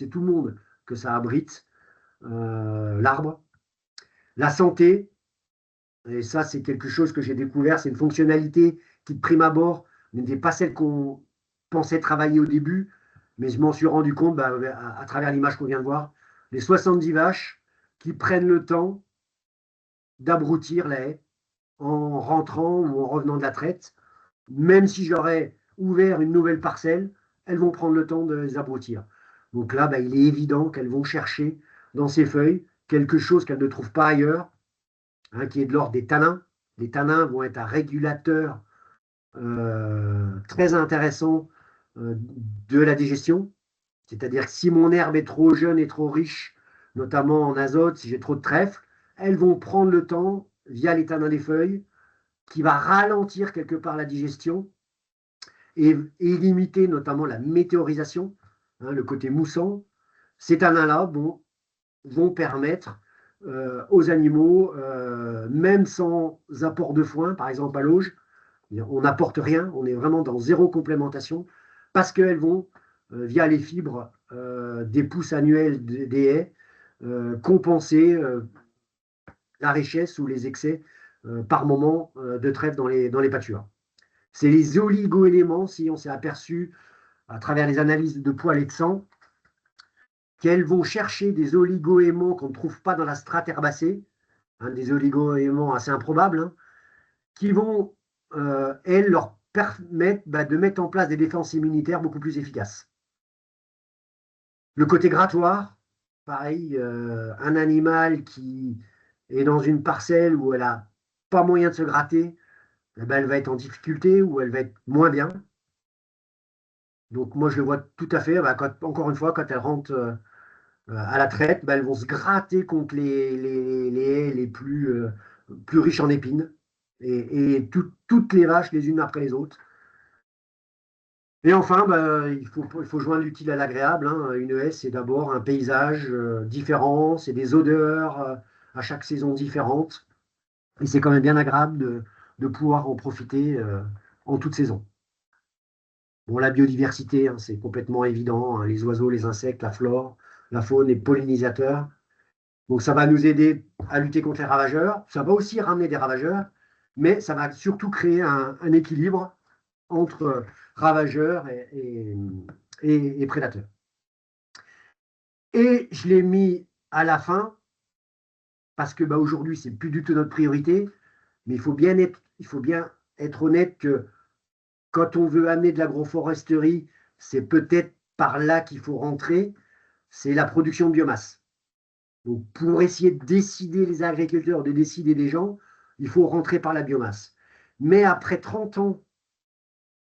tout le monde que ça abrite, l'arbre. La santé, et ça c'est quelque chose que j'ai découvert, c'est une fonctionnalité qui de prime abord n'était pas celle qu'on pensait travailler au début, mais je m'en suis rendu compte bah, à travers l'image qu'on vient de voir. Les 70 vaches qui prennent le temps d'abrutir la haie en rentrant ou en revenant de la traite, même si j'aurais ouvert une nouvelle parcelle, elles vont prendre le temps de les abrutir. Donc là, bah, il est évident qu'elles vont chercher dans ces feuilles quelque chose qu'elles ne trouvent pas ailleurs, hein, qui est de l'ordre des tanins. Les tanins vont être un régulateur très intéressant de la digestion. C'est-à-dire que si mon herbe est trop jeune et trop riche, notamment en azote, si j'ai trop de trèfle, elles vont prendre le temps, via les tanins des feuilles, qui va ralentir quelque part la digestion et limiter notamment la météorisation, hein, le côté moussant. Ces tanins-là vont permettre aux animaux, même sans apport de foin, par exemple à l'auge, on n'apporte rien, on est vraiment dans zéro complémentation, parce qu'elles vont, via les fibres des pousses annuelles des haies, compenser la richesse ou les excès par moment de trèfle dans les pâtures. C'est les oligoéléments, si on s'est aperçu à travers les analyses de poils et de sang, qu'elles vont chercher des oligoéléments qu'on ne trouve pas dans la strate herbacée, hein, des oligoéléments assez improbables, hein, qui vont, elles, leur permettre de mettre en place des défenses immunitaires beaucoup plus efficaces. Le côté grattoir, pareil, un animal qui est dans une parcelle où elle n'a pas moyen de se gratter, eh ben, elle va être en difficulté ou elle va être moins bien. Donc moi, je le vois tout à fait, encore une fois, quand elle rentre à la traite, elles vont se gratter contre les haies les plus riches en épines, et toutes les vaches les unes après les autres. Et enfin, il faut joindre l'utile à l'agréable, hein. Une haie, c'est d'abord un paysage différent, c'est des odeurs à chaque saison différente. Et c'est quand même bien agréable de pouvoir en profiter en toute saison. Bon, la biodiversité, hein, c'est complètement évident, hein, les oiseaux, les insectes, la flore, la faune, les pollinisateurs. Donc ça va nous aider à lutter contre les ravageurs. Ça va aussi ramener des ravageurs, mais ça va surtout créer un équilibre entre ravageurs et prédateurs. Et je l'ai mis à la fin, parce que aujourd'hui, ce n'est plus du tout notre priorité, mais il faut bien être honnête que quand on veut amener de l'agroforesterie, c'est peut-être par là qu'il faut rentrer, c'est la production de biomasse. Donc, pour essayer de décider les agriculteurs, de décider des gens, il faut rentrer par la biomasse. Mais après 30 ans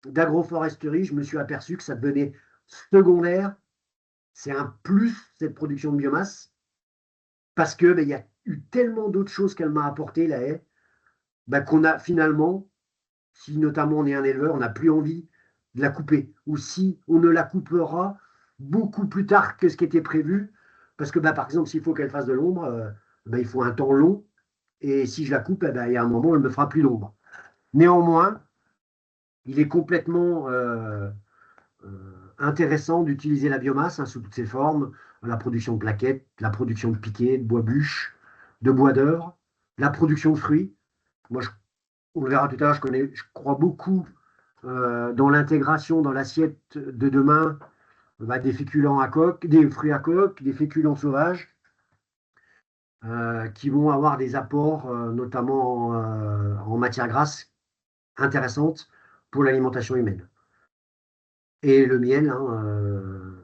d'agroforesterie, je me suis aperçu que ça devenait secondaire. C'est un plus, cette production de biomasse, parce que il y a eu tellement d'autres choses qu'elle m'a apporté, la haie, qu'on a finalement, si notamment on est un éleveur, on n'a plus envie de la couper. Ou si on ne la coupera beaucoup plus tard que ce qui était prévu, parce que par exemple, s'il faut qu'elle fasse de l'ombre, il faut un temps long, et si je la coupe, il y a un moment, elle ne me fera plus d'ombre. Néanmoins, il est complètement intéressant d'utiliser la biomasse, hein, sous toutes ses formes, la production de plaquettes, la production de piquets, de bois bûches, de bois d'œuvre, la production de fruits. Moi, on le verra tout à l'heure, je crois beaucoup dans l'intégration dans l'assiette de demain des féculents à coque, des fruits à coque, des féculents sauvages, qui vont avoir des apports, notamment en matière grasse, intéressantes pour l'alimentation humaine. Et le miel, hein,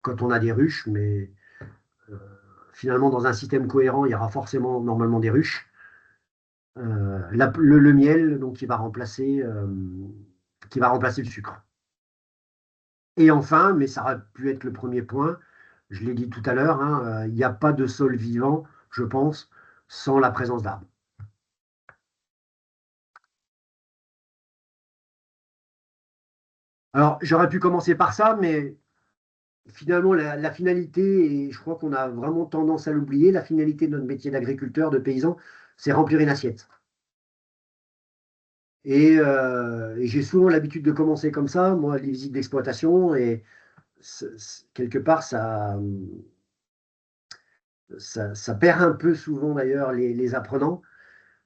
quand on a des ruches, mais euh, finalement, dans un système cohérent, il y aura forcément normalement des ruches. Le miel, donc, qui va remplacer le sucre. Et enfin, mais ça aurait pu être le premier point, je l'ai dit tout à l'heure, hein, il n'y a pas de sol vivant, je pense, sans la présence d'arbres. Alors, j'aurais pu commencer par ça, mais finalement, la finalité, et je crois qu'on a vraiment tendance à l'oublier, la finalité de notre métier d'agriculteur, de paysan, c'est remplir une assiette. Et j'ai souvent l'habitude de commencer comme ça, moi, les visites d'exploitation, et quelque part, ça perd un peu souvent d'ailleurs les apprenants,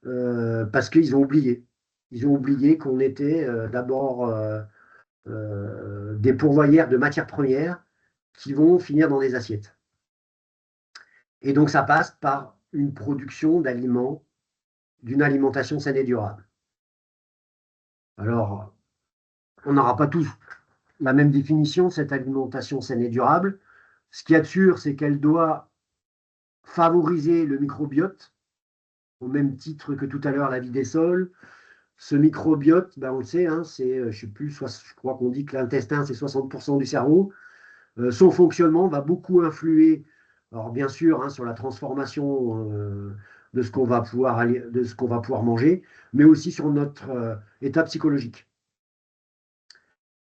parce qu'ils ont oublié. Ils ont oublié qu'on était d'abord des pourvoyeurs de matières premières qui vont finir dans des assiettes. Et donc ça passe par une production d'aliments, d'une alimentation saine et durable. Alors, on n'aura pas tous la même définition de cette alimentation saine et durable. Ce qu'il y a de sûr, c'est qu'elle doit favoriser le microbiote, au même titre que tout à l'heure la vie des sols. Ce microbiote, on le sait, hein, c'est, je sais plus, je crois qu'on dit que l'intestin, c'est 60% du cerveau. Son fonctionnement va beaucoup influer, alors bien sûr, hein, sur la transformation de ce qu'on va pouvoir manger, mais aussi sur notre état psychologique.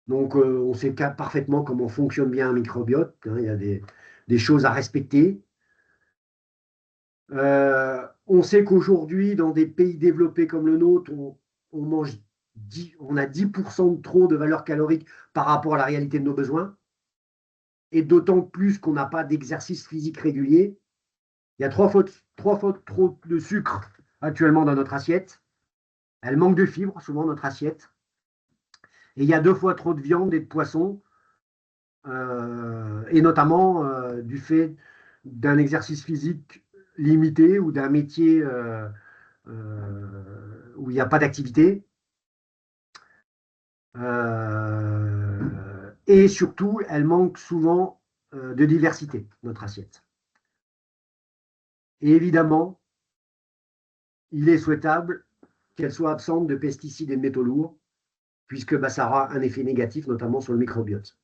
Donc, on sait parfaitement comment fonctionne bien un microbiote, hein, il y a des choses à respecter. On sait qu'aujourd'hui, dans des pays développés comme le nôtre, on a 10% de trop de valeur calorique par rapport à la réalité de nos besoins. Et d'autant plus qu'on n'a pas d'exercice physique régulier. Il y a trois fois trop de sucre actuellement dans notre assiette. Elle manque de fibres, souvent, notre assiette. Et il y a 2 fois trop de viande et de poisson, et notamment du fait d'un exercice physique limité ou d'un métier où il n'y a pas d'activité. Et surtout, elle manque souvent de diversité, notre assiette. Et évidemment, il est souhaitable qu'elle soit absente de pesticides et de métaux lourds, puisque ça aura un effet négatif, notamment sur le microbiote.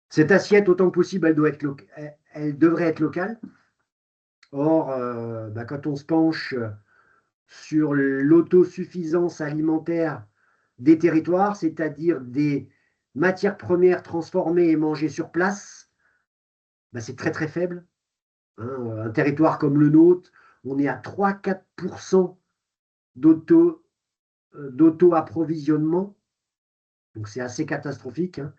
Cette assiette, autant que possible, elle devrait être locale. Or, quand on se penche sur l'autosuffisance alimentaire des territoires, c'est-à-dire des matières premières transformées et mangées sur place, c'est très très faible. Hein. Un territoire comme le nôtre, on est à 3-4% d'auto-approvisionnement, donc c'est assez catastrophique. Hein.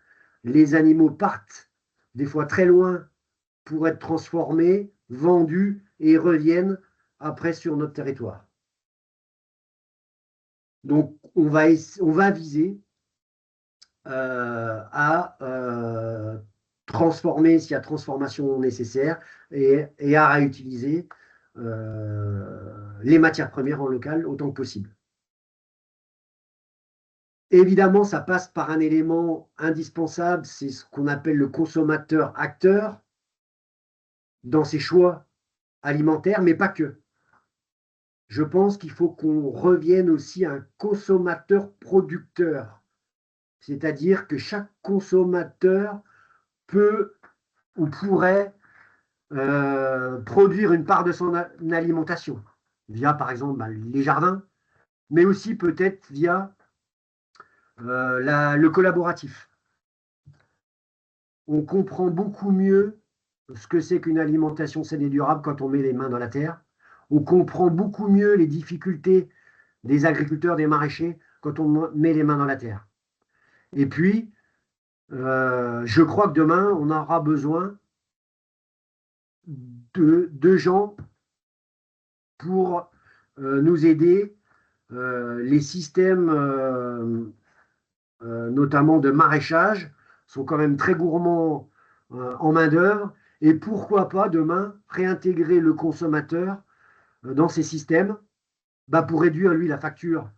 Les animaux partent des fois très loin pour être transformés, vendus et reviennent après sur notre territoire. Donc on va viser à transformer s'il y a transformation nécessaire et à réutiliser les matières premières en local autant que possible. Évidemment, ça passe par un élément indispensable, c'est ce qu'on appelle le consommateur-acteur dans ses choix alimentaires, mais pas que. Je pense qu'il faut qu'on revienne aussi à un consommateur-producteur, c'est-à-dire que chaque consommateur peut ou pourrait produire une part de son alimentation via, par exemple, les jardins, mais aussi peut-être via le collaboratif. On comprend beaucoup mieux ce que c'est qu'une alimentation saine et durable quand on met les mains dans la terre. On comprend beaucoup mieux les difficultés des agriculteurs, des maraîchers, quand on met les mains dans la terre. Et puis, je crois que demain, on aura besoin de gens pour nous aider. Les systèmes, notamment de maraîchage, sont quand même très gourmands en main-d'œuvre. Et pourquoi pas demain réintégrer le consommateur dans ces systèmes pour réduire, lui, la facture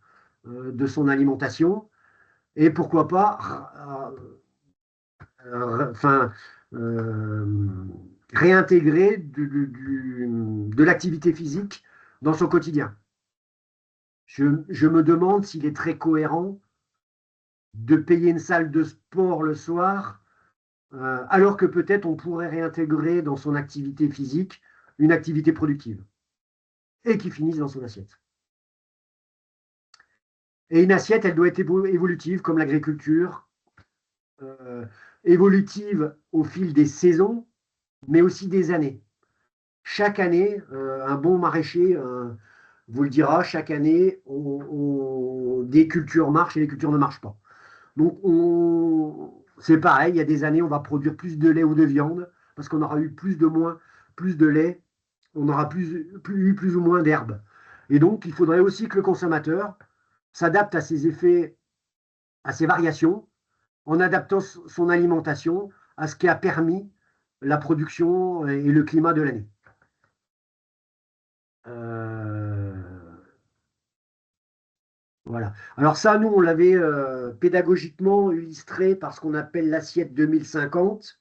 de son alimentation. Et pourquoi pas réintégrer de l'activité physique dans son quotidien. Je me demande s'il est très cohérent de payer une salle de sport le soir, alors que peut-être on pourrait réintégrer dans son activité physique une activité productive et qui finisse dans son assiette. Et une assiette, elle doit être évolutive, comme l'agriculture, évolutive au fil des saisons, mais aussi des années. Chaque année, un bon maraîcher vous le dira, chaque année, des cultures marchent et des cultures ne marchent pas. Donc, c'est pareil, il y a des années, on va produire plus de lait ou de viande, parce qu'on aura eu plus de lait, on aura eu plus ou moins d'herbe. Et donc, il faudrait aussi que le consommateur s'adapte à ses effets, à ses variations, en adaptant son alimentation à ce qui a permis la production et le climat de l'année. Voilà. Alors ça, nous, on l'avait pédagogiquement illustré par ce qu'on appelle l'assiette 2050.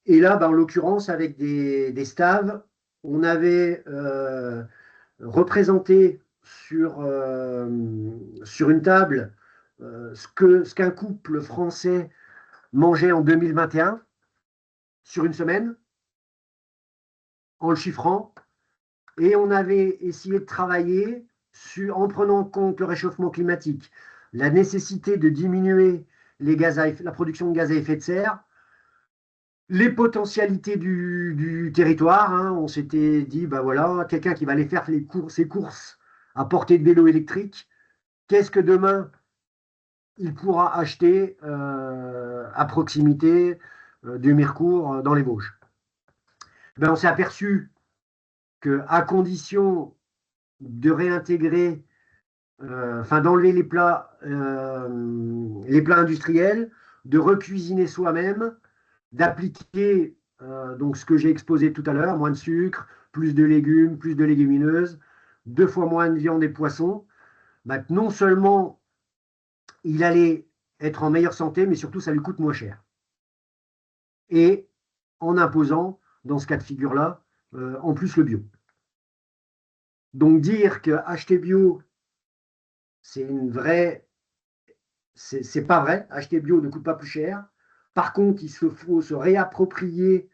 Et là, en l'occurrence, avec des staves, on avait représenté sur une table ce qu'un couple français mangeait en 2021 sur une semaine, en le chiffrant, Et on avait essayé de travailler en prenant en compte le réchauffement climatique, la nécessité de diminuer la production de gaz à effet de serre, les potentialités du territoire. Hein. On s'était dit, bah voilà, quelqu'un qui va aller faire ses courses à portée de vélo électrique, qu'est-ce que demain il pourra acheter à proximité du Mirecourt dans les Vosges? Ben, on s'est aperçu qu'à condition de réintégrer, enfin d'enlever les plats industriels, de recuisiner soi-même, d'appliquer donc ce que j'ai exposé tout à l'heure, moins de sucre, plus de légumes, plus de légumineuses, 2 fois moins de viande et poissons, bah, non seulement il allait être en meilleure santé, mais surtout ça lui coûte moins cher. Et en imposant, dans ce cas de figure-là, en plus le bio. Donc dire que acheter bio, c'est une vraie, c'est pas vrai. Acheter bio ne coûte pas plus cher. Par contre, il faut se réapproprier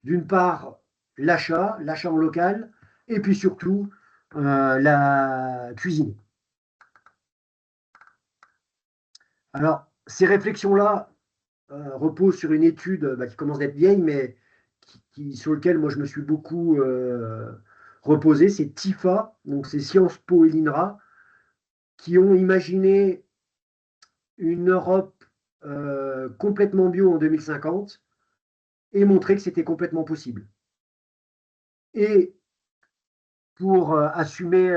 d'une part l'achat en local, et puis surtout la cuisine. Alors, ces réflexions-là reposent sur une étude qui commence d'être vieille, mais sur laquelle moi je me suis beaucoup reposé. C'est TIFA, donc c'est Sciences Po et l'INRA, qui ont imaginé une Europe complètement bio en 2050 et montré que c'était complètement possible. Et pour assumer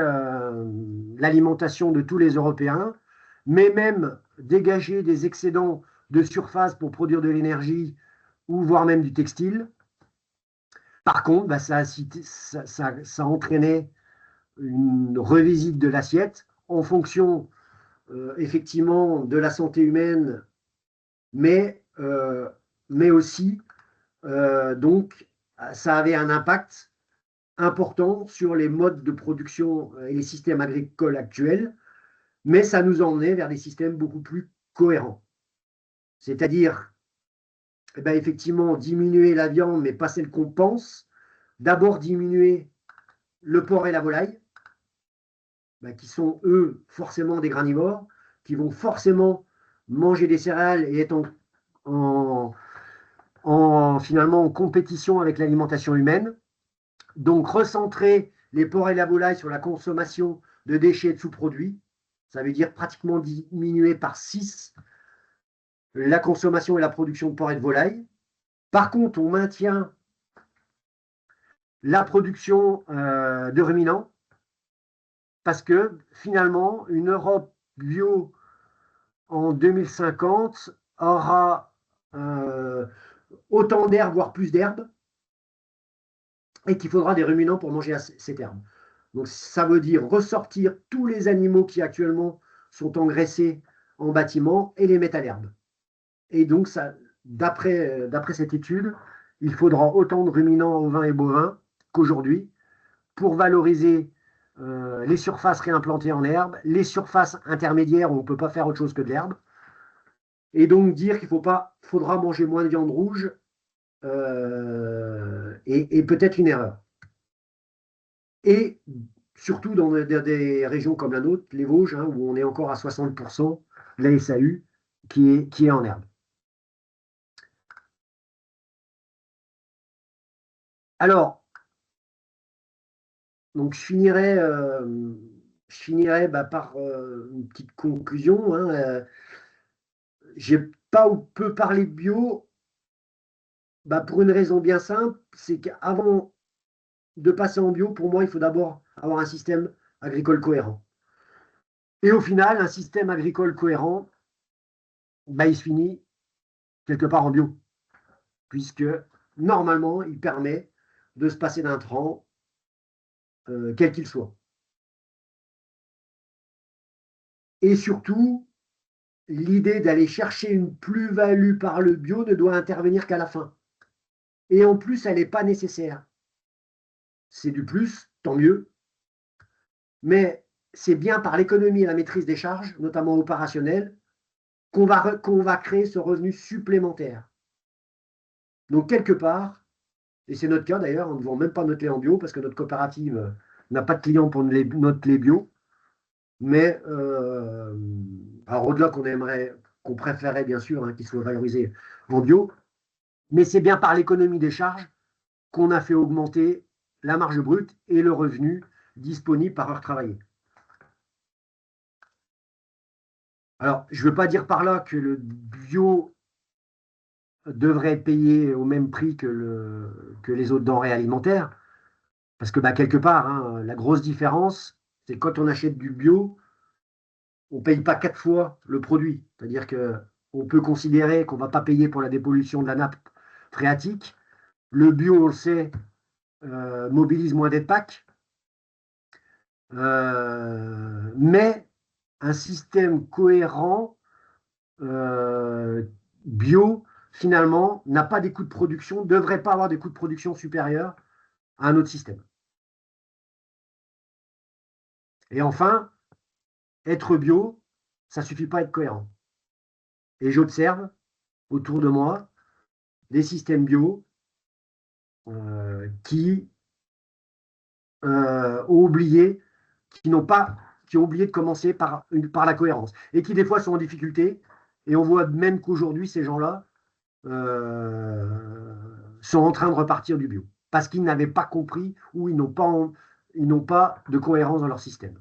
l'alimentation de tous les Européens, mais même dégager des excédents de surface pour produire de l'énergie ou voire même du textile. Par contre, bah, ça entraînait une revisite de l'assiette en fonction effectivement de la santé humaine, mais, mais aussi, donc, ça avait un impact important sur les modes de production et les systèmes agricoles actuels, mais ça nous emmenait vers des systèmes beaucoup plus cohérents. C'est-à-dire, eh ben, effectivement, diminuer la viande, mais pas celle qu'on pense. D'abord, diminuer le porc et la volaille, ben, qui sont, eux, forcément des granivores, qui vont forcément manger des céréales et être finalement en compétition avec l'alimentation humaine. Donc, recentrer les porcs et la volaille sur la consommation de déchets et de sous-produits, ça veut dire pratiquement diminuer par 6 la consommation et la production de porc et de volaille. Par contre, on maintient la production de ruminants parce que finalement, une Europe bio en 2050 aura autant d'herbes, voire plus d'herbes, et qu'il faudra des ruminants pour manger cette herbe. Donc ça veut dire ressortir tous les animaux qui actuellement sont engraissés en bâtiment et les mettre à l'herbe. Et donc, d'après cette étude, il faudra autant de ruminants ovins et bovins qu'aujourd'hui pour valoriser les surfaces réimplantées en herbe, les surfaces intermédiaires où on ne peut pas faire autre chose que de l'herbe, et donc dire qu'il faudra manger moins de viande rouge est peut-être une erreur. Et surtout dans des régions comme la nôtre, les Vosges, hein, où on est encore à 60% de la SAU qui est en herbe. Alors, donc je finirai par une petite conclusion. Hein. J'ai pas ou peu parlé de bio pour une raison bien simple, c'est qu'avant de passer en bio, pour moi, il faut d'abord avoir un système agricole cohérent. Et au final, un système agricole cohérent, il se finit quelque part en bio, puisque normalement, il permet de se passer d'intrants, quel qu'il soit. Et surtout, l'idée d'aller chercher une plus-value par le bio ne doit intervenir qu'à la fin. Et en plus, elle n'est pas nécessaire. C'est du plus, tant mieux. Mais c'est bien par l'économie et la maîtrise des charges, notamment opérationnelles, qu'on va créer ce revenu supplémentaire. Donc, quelque part, Et c'est notre cas d'ailleurs, on ne vend même pas notre lait en bio parce que notre coopérative n'a pas de clients pour notre lait bio. Mais alors au-delà qu'on préférait bien sûr qu'il soit valorisé en bio, mais c'est bien par l'économie des charges qu'on a fait augmenter la marge brute et le revenu disponible par heure travaillée. Alors, je ne veux pas dire par là que le bio devrait être payé au même prix que les autres denrées alimentaires, parce que bah, quelque part, hein, la grosse différence, c'est quand on achète du bio, on ne paye pas 4 fois le produit. C'est-à-dire qu'on peut considérer qu'on ne va pas payer pour la dépollution de la nappe phréatique. Le bio, on le sait, mobilise moins d'aides PAC, mais un système cohérent bio, finalement, n'a pas des coûts de production, ne devrait pas avoir des coûts de production supérieurs à un autre système. Et enfin, être bio, ça ne suffit pas à être cohérent. Et j'observe autour de moi des systèmes bio qui ont oublié, qui n'ont pas, qui ont oublié de commencer par la cohérence et qui des fois sont en difficulté. Et on voit même qu'aujourd'hui, ces gens-là sont en train de repartir du bio parce qu'ils n'avaient pas compris ou ils n'ont pas de cohérence dans leur système.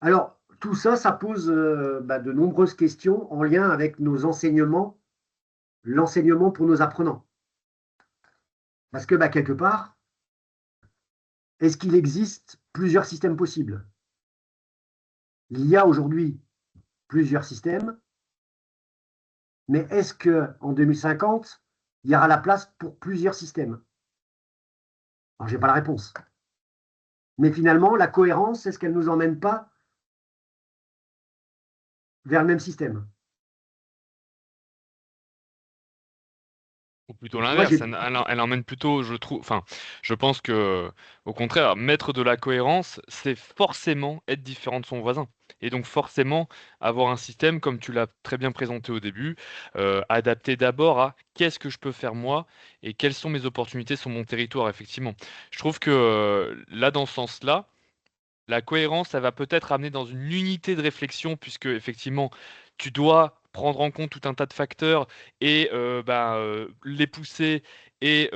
Alors, tout ça, ça pose de nombreuses questions en lien avec nos enseignements, l'enseignement pour nos apprenants. Parce que quelque part, est-ce qu'il existe plusieurs systèmes possibles? Il y a aujourd'hui plusieurs systèmes, mais est-ce qu'en 2050, il y aura la place pour plusieurs systèmes? Alors, je n'ai pas la réponse. Mais finalement, la cohérence, est-ce qu'elle ne nous emmène pas vers le même système? Ou plutôt Donc, moi, l'inverse, elle emmène plutôt, je trouve, enfin, je pense que, au contraire, mettre de la cohérence, c'est forcément être différent de son voisin. Et donc, forcément, avoir un système, comme tu l'as très bien présenté au début, adapté d'abord à qu'est-ce que je peux faire moi et quelles sont mes opportunités sur mon territoire, effectivement. Je trouve que là, dans ce sens-là, la cohérence, ça va peut-être amener dans une unité de réflexion puisque effectivement, tu dois prendre en compte tout un tas de facteurs et les pousser et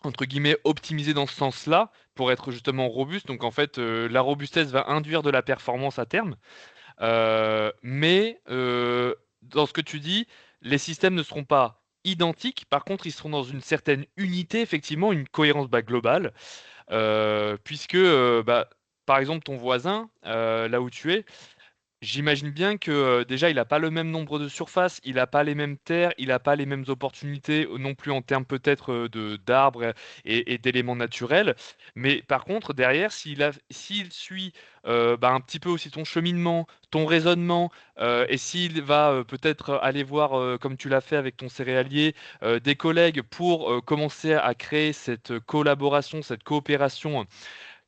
entre guillemets «optimiser» dans ce sens-là pour être justement robuste. Donc en fait, la robustesse va induire de la performance à terme. Dans ce que tu dis, les systèmes ne seront pas identiques. Par contre, ils seront dans une certaine unité, effectivement, une cohérence, globale. Puisque, par exemple, ton voisin, là où tu es, j'imagine bien que, déjà, il n'a pas le même nombre de surfaces, il n'a pas les mêmes terres, il n'a pas les mêmes opportunités, non plus en termes peut-être, d'arbres et d'éléments naturels. Mais par contre, derrière, s'il suit, un petit peu aussi ton cheminement, ton raisonnement, et s'il va, peut-être aller voir, comme tu l'as fait avec ton céréalier, des collègues pour, commencer à créer cette collaboration, cette coopération,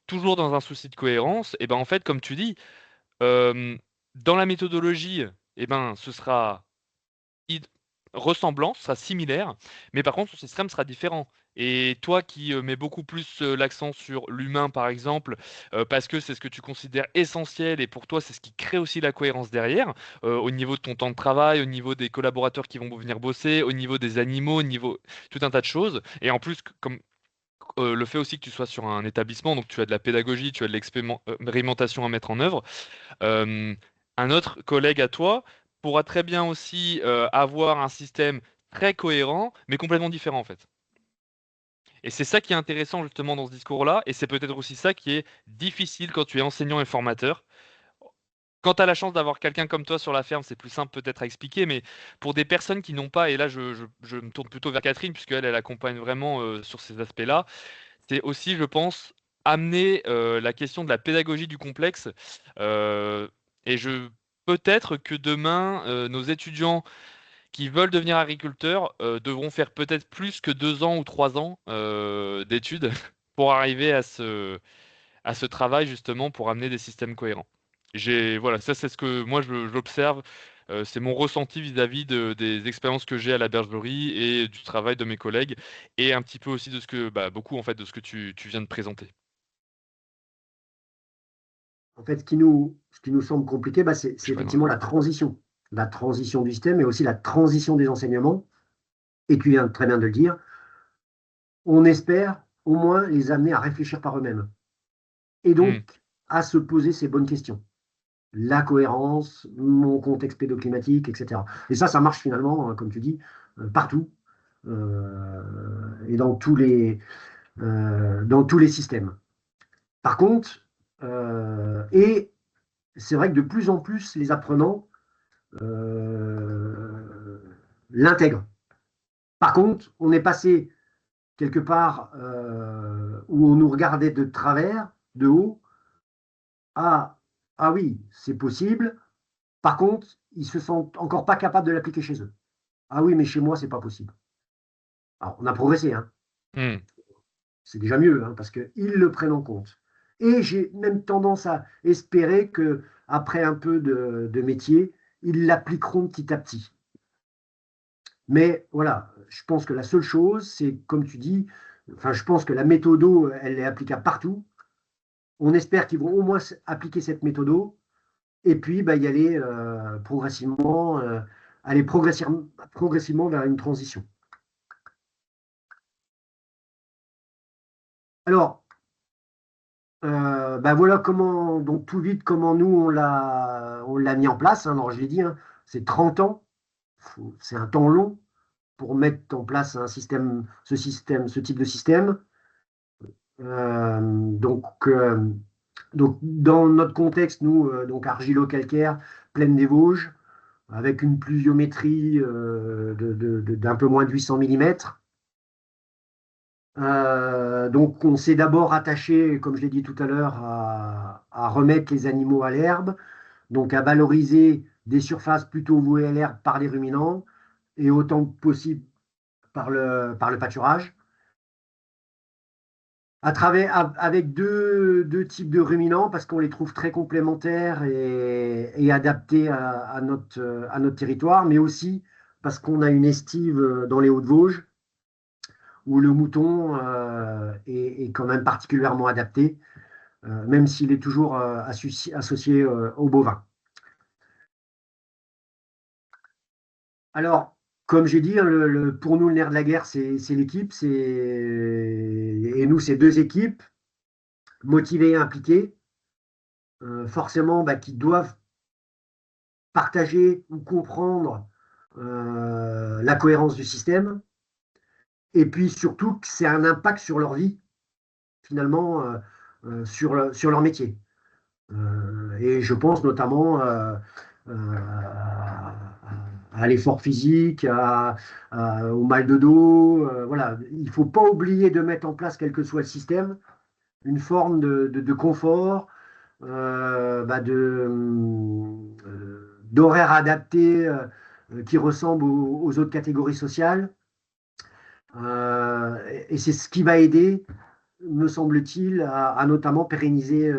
toujours dans un souci de cohérence et ben, en fait, comme tu dis, Hem, dans la méthodologie, eh ben, ce sera id ressemblant, ce sera similaire, mais par contre, son système sera différent et toi qui, mets beaucoup plus, l'accent sur l'humain, par exemple, parce que c'est ce que tu considères essentiel et pour toi, c'est ce qui crée aussi la cohérence derrière, au niveau de ton temps de travail, au niveau des collaborateurs qui vont venir bosser, au niveau des animaux, au niveau tout un tas de choses et en plus, comme le fait aussi que tu sois sur un établissement, donc tu as de la pédagogie, tu as de expérimentation à mettre en œuvre. Hem, un autre collègue à toi pourra très bien aussi, avoir un système très cohérent, mais complètement différent, en fait. Et c'est ça qui est intéressant justement dans ce discours-là et c'est peut-être aussi ça qui est difficile quand tu es enseignant et formateur. Quand tu as la chance d'avoir quelqu'un comme toi sur la ferme, c'est plus simple peut-être à expliquer, mais pour des personnes qui n'ont pas et là je me tourne plutôt vers Catherine puisqu'elle, elle accompagne vraiment, sur ces aspects-là. C'est aussi, je pense, amener, la question de la pédagogie du complexe, heu et je peut-être que demain, nos étudiants qui veulent devenir agriculteurs, devront faire peut-être plus que 2 ans ou 3 ans, d'études pour arriver à ce travail justement pour amener des systèmes cohérents. Voilà, ça c'est ce que moi j'observe, C'est mon ressenti vis-à-vis des expériences que j'ai à la bergerie et du travail de mes collègues, et un petit peu aussi de ce que, bah, beaucoup en fait de ce que tu viens de présenter. En fait, ce qui nous semble compliqué, bah, c'est Je effectivement freine. la transition du système, mais aussi la transition des enseignements. Et tu viens très bien de le dire, on espère au moins les amener à réfléchir par eux-mêmes et Mmh. donc à se poser ces bonnes questions. La cohérence, mon contexte pédoclimatique, etc. Et ça marche finalement, comme tu dis, partout et dans tous les systèmes. Par contre, et c'est vrai que de plus en plus, les apprenants l'intègrent. Par contre, on est passé quelque part où on nous regardait de travers, de haut, à ah oui, c'est possible. Par contre, ils se sentent encore pas capables de l'appliquer chez eux. Ah oui, mais chez moi, c'est pas possible. Alors, on a progressé, hein. Mmh. C'est déjà mieux, hein, parce qu'ils le prennent en compte. Et j'ai même tendance à espérer que après un peu de métier, ils l'appliqueront petit à petit. Mais voilà, je pense que la seule chose, c'est comme tu dis, enfin, je pense que la méthode, elle est applicable partout. On espère qu'ils vont au moins appliquer cette méthode et puis bah, y aller progressivement, aller progressivement vers une transition. Alors, bah voilà comment, donc tout vite, comment nous on l'a mis en place, hein. Alors je l'ai dit, hein, c'est 30 ans, c'est un temps long pour mettre en place ce type de système. Euh, donc, euh, donc, dans notre contexte, nous, donc argilo-calcaire, plaine des Vosges, avec une pluviométrie d'un peu moins de 800 mm. Donc, on s'est d'abord attaché, comme je l'ai dit tout à l'heure, à remettre les animaux à l'herbe, donc à valoriser des surfaces plutôt vouées à l'herbe par les ruminants et autant que possible par le pâturage. Avec deux types de ruminants parce qu'on les trouve très complémentaires et adaptés à notre territoire, mais aussi parce qu'on a une estive dans les Hauts-de-Vosges où le mouton est quand même particulièrement adapté, même s'il est toujours associé au bovin. Alors, comme j'ai dit, hein, pour nous, le nerf de la guerre, c'est l'équipe, et nous, c'est deux équipes motivées et impliquées, forcément, bah, qui doivent partager ou comprendre la cohérence du système, et puis surtout que c'est un impact sur leur vie, finalement, sur leur métier. Et je pense notamment à l'effort physique, au mal de dos. Voilà. Il ne faut pas oublier de mettre en place, quel que soit le système, une forme de confort, bah d'horaires adaptés qui ressemblent aux autres catégories sociales. Et c'est ce qui va aider, me semble-t-il, à notamment pérenniser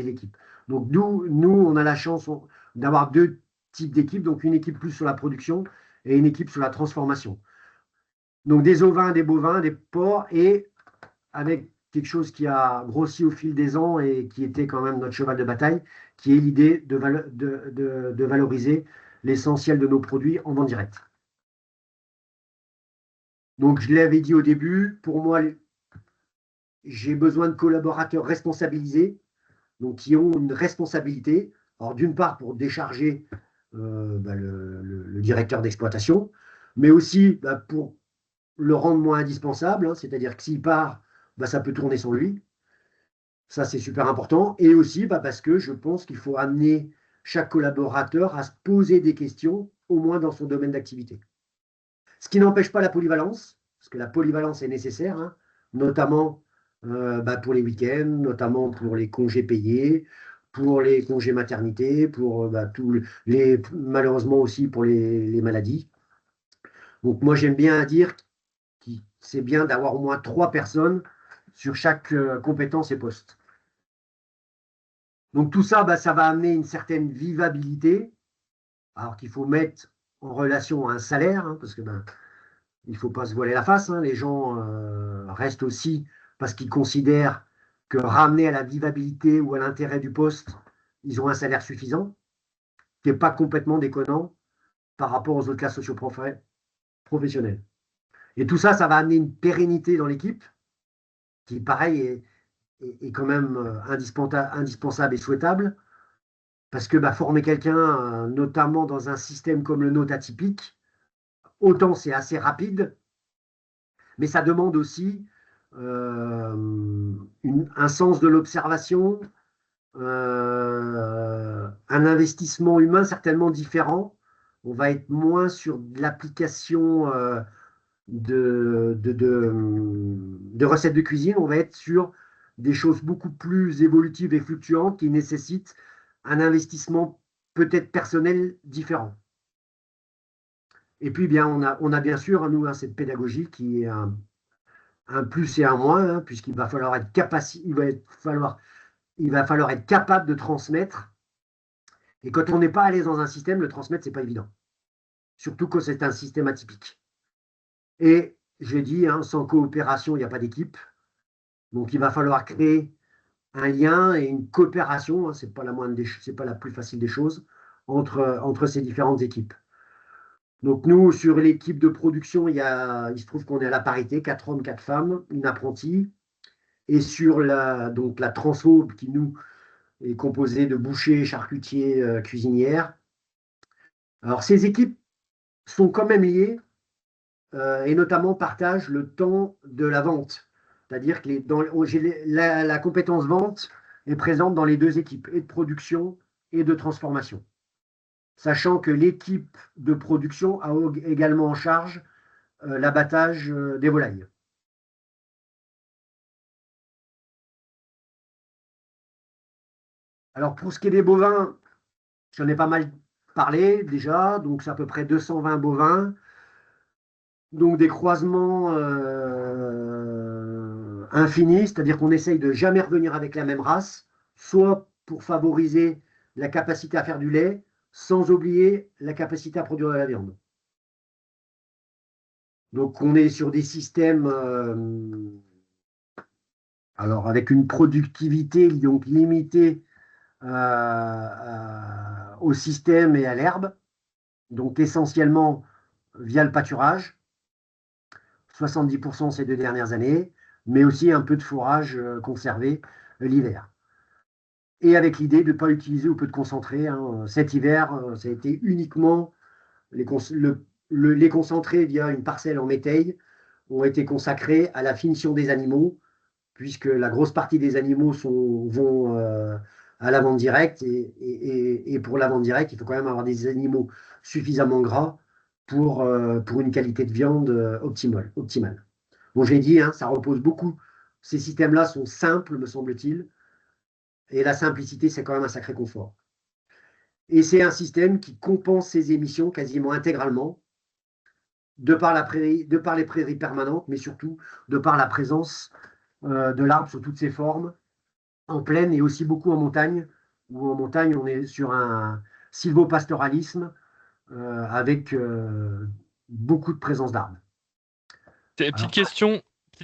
l'équipe. Donc nous, on a la chance d'avoir deux types d'équipes, donc une équipe plus sur la production et une équipe sur la transformation. Donc des ovins, des bovins, des porcs, et avec quelque chose qui a grossi au fil des ans et qui était quand même notre cheval de bataille, qui est l'idée de valoriser l'essentiel de nos produits en vente directe. Donc, je l'avais dit au début, pour moi, j'ai besoin de collaborateurs responsabilisés, donc qui ont une responsabilité. Alors, d'une part, pour décharger bah, le directeur d'exploitation, mais aussi bah, pour le rendre moins indispensable, hein, c'est-à-dire que s'il part, bah, ça peut tourner sans lui. Ça, c'est super important. Et aussi bah, parce que je pense qu'il faut amener chaque collaborateur à se poser des questions, au moins dans son domaine d'activité. Ce qui n'empêche pas la polyvalence, parce que la polyvalence est nécessaire, hein, notamment bah, pour les week-ends, notamment pour les congés payés, pour les congés maternité, pour bah, malheureusement aussi pour les maladies. Donc moi j'aime bien dire que c'est bien d'avoir au moins 3 personnes sur chaque compétence et poste. Donc tout ça, bah, ça va amener une certaine vivabilité alors qu'il faut mettre en relation un salaire, hein, parce que ben, il ne faut pas se voiler la face, hein, les gens restent aussi parce qu'ils considèrent que ramener à la vivabilité ou à l'intérêt du poste, ils ont un salaire suffisant, qui n'est pas complètement déconnant par rapport aux autres classes socio-professionnelles. Et tout ça, ça va amener une pérennité dans l'équipe qui, pareil, est quand même indispensable et souhaitable, parce que bah, former quelqu'un, notamment dans un système comme le nôtre atypique, autant c'est assez rapide, mais ça demande aussi un sens de l'observation, un investissement humain certainement différent. On va être moins sur de l'application de recettes de cuisine, on va être sur des choses beaucoup plus évolutives et fluctuantes qui nécessitent un investissement peut-être personnel différent. Et puis, bien, on a bien sûr, nous, hein, cette pédagogie qui est un plus et un moins, hein, puisqu'il va falloir être il va falloir être capable de transmettre. Et quand on n'est pas à l'aise dans un système, le transmettre, c'est pas évident. Surtout quand c'est un système atypique. Et j'ai dit, hein, sans coopération, il n'y a pas d'équipe. Donc, il va falloir créer un lien et une coopération, hein, c'est pas c'est pas la plus facile des choses, entre ces différentes équipes. Donc, nous, sur l'équipe de production, il se trouve qu'on est à la parité, 4 hommes, 4 femmes, une apprentie. Et sur donc, la transfo, qui nous est composée de bouchers, charcutiers, cuisinières. Alors, ces équipes sont quand même liées et notamment partagent le temps de la vente. C'est-à-dire que la compétence vente est présente dans les deux équipes, et de production et de transformation. Sachant que l'équipe de production a également en charge l'abattage des volailles. Alors pour ce qui est des bovins, j'en ai pas mal parlé déjà, donc c'est à peu près 220 bovins, donc des croisements infinis, c'est-à-dire qu'on essaye de jamais revenir avec la même race, soit pour favoriser la capacité à faire du lait, sans oublier la capacité à produire de la viande. Donc on est sur des systèmes alors avec une productivité donc limitée au système et à l'herbe, donc essentiellement via le pâturage, 70% ces 2 dernières années, mais aussi un peu de fourrage conservé l'hiver. Et avec l'idée de ne pas utiliser ou peu de concentré, hein. Cet hiver, ça a été uniquement les concentrés via une parcelle en métail ont été consacrés à la finition des animaux, puisque la grosse partie des animaux vont à la vente directe. Et pour la vente directe, il faut quand même avoir des animaux suffisamment gras pour une qualité de viande optimale. Bon, j'ai dit, hein, ça repose beaucoup. Ces systèmes-là sont simples, me semble-t-il. Et la simplicité, c'est quand même un sacré confort. Et c'est un système qui compense ses émissions quasiment intégralement, de par les prairies permanentes, mais surtout de par la présence de l'arbre sous toutes ses formes, en plaine et aussi beaucoup en montagne, où en montagne, on est sur un sylvopastoralisme avec beaucoup de présence d'arbres. Alors, Petite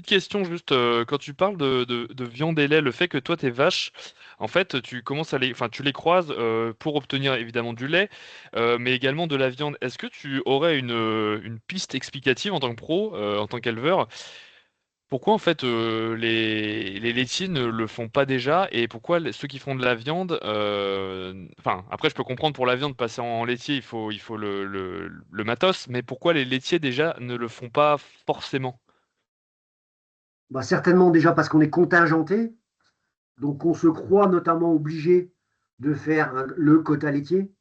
question juste, quand tu parles de viande et lait, le fait que toi tes vaches, en fait, tu commences enfin, tu les croises pour obtenir évidemment du lait, mais également de la viande. Est-ce que tu aurais une piste explicative en tant que pro, en tant qu'éleveur? Pourquoi en fait les laitiers ne le font pas déjà et pourquoi ceux qui font de la viande, enfin après je peux comprendre pour la viande passer en laitier il faut le matos, mais pourquoi les laitiers déjà ne le font pas forcément? bah, certainement déjà parce qu'on est contingenté, donc on se croit notamment obligé de faire le quota laitier.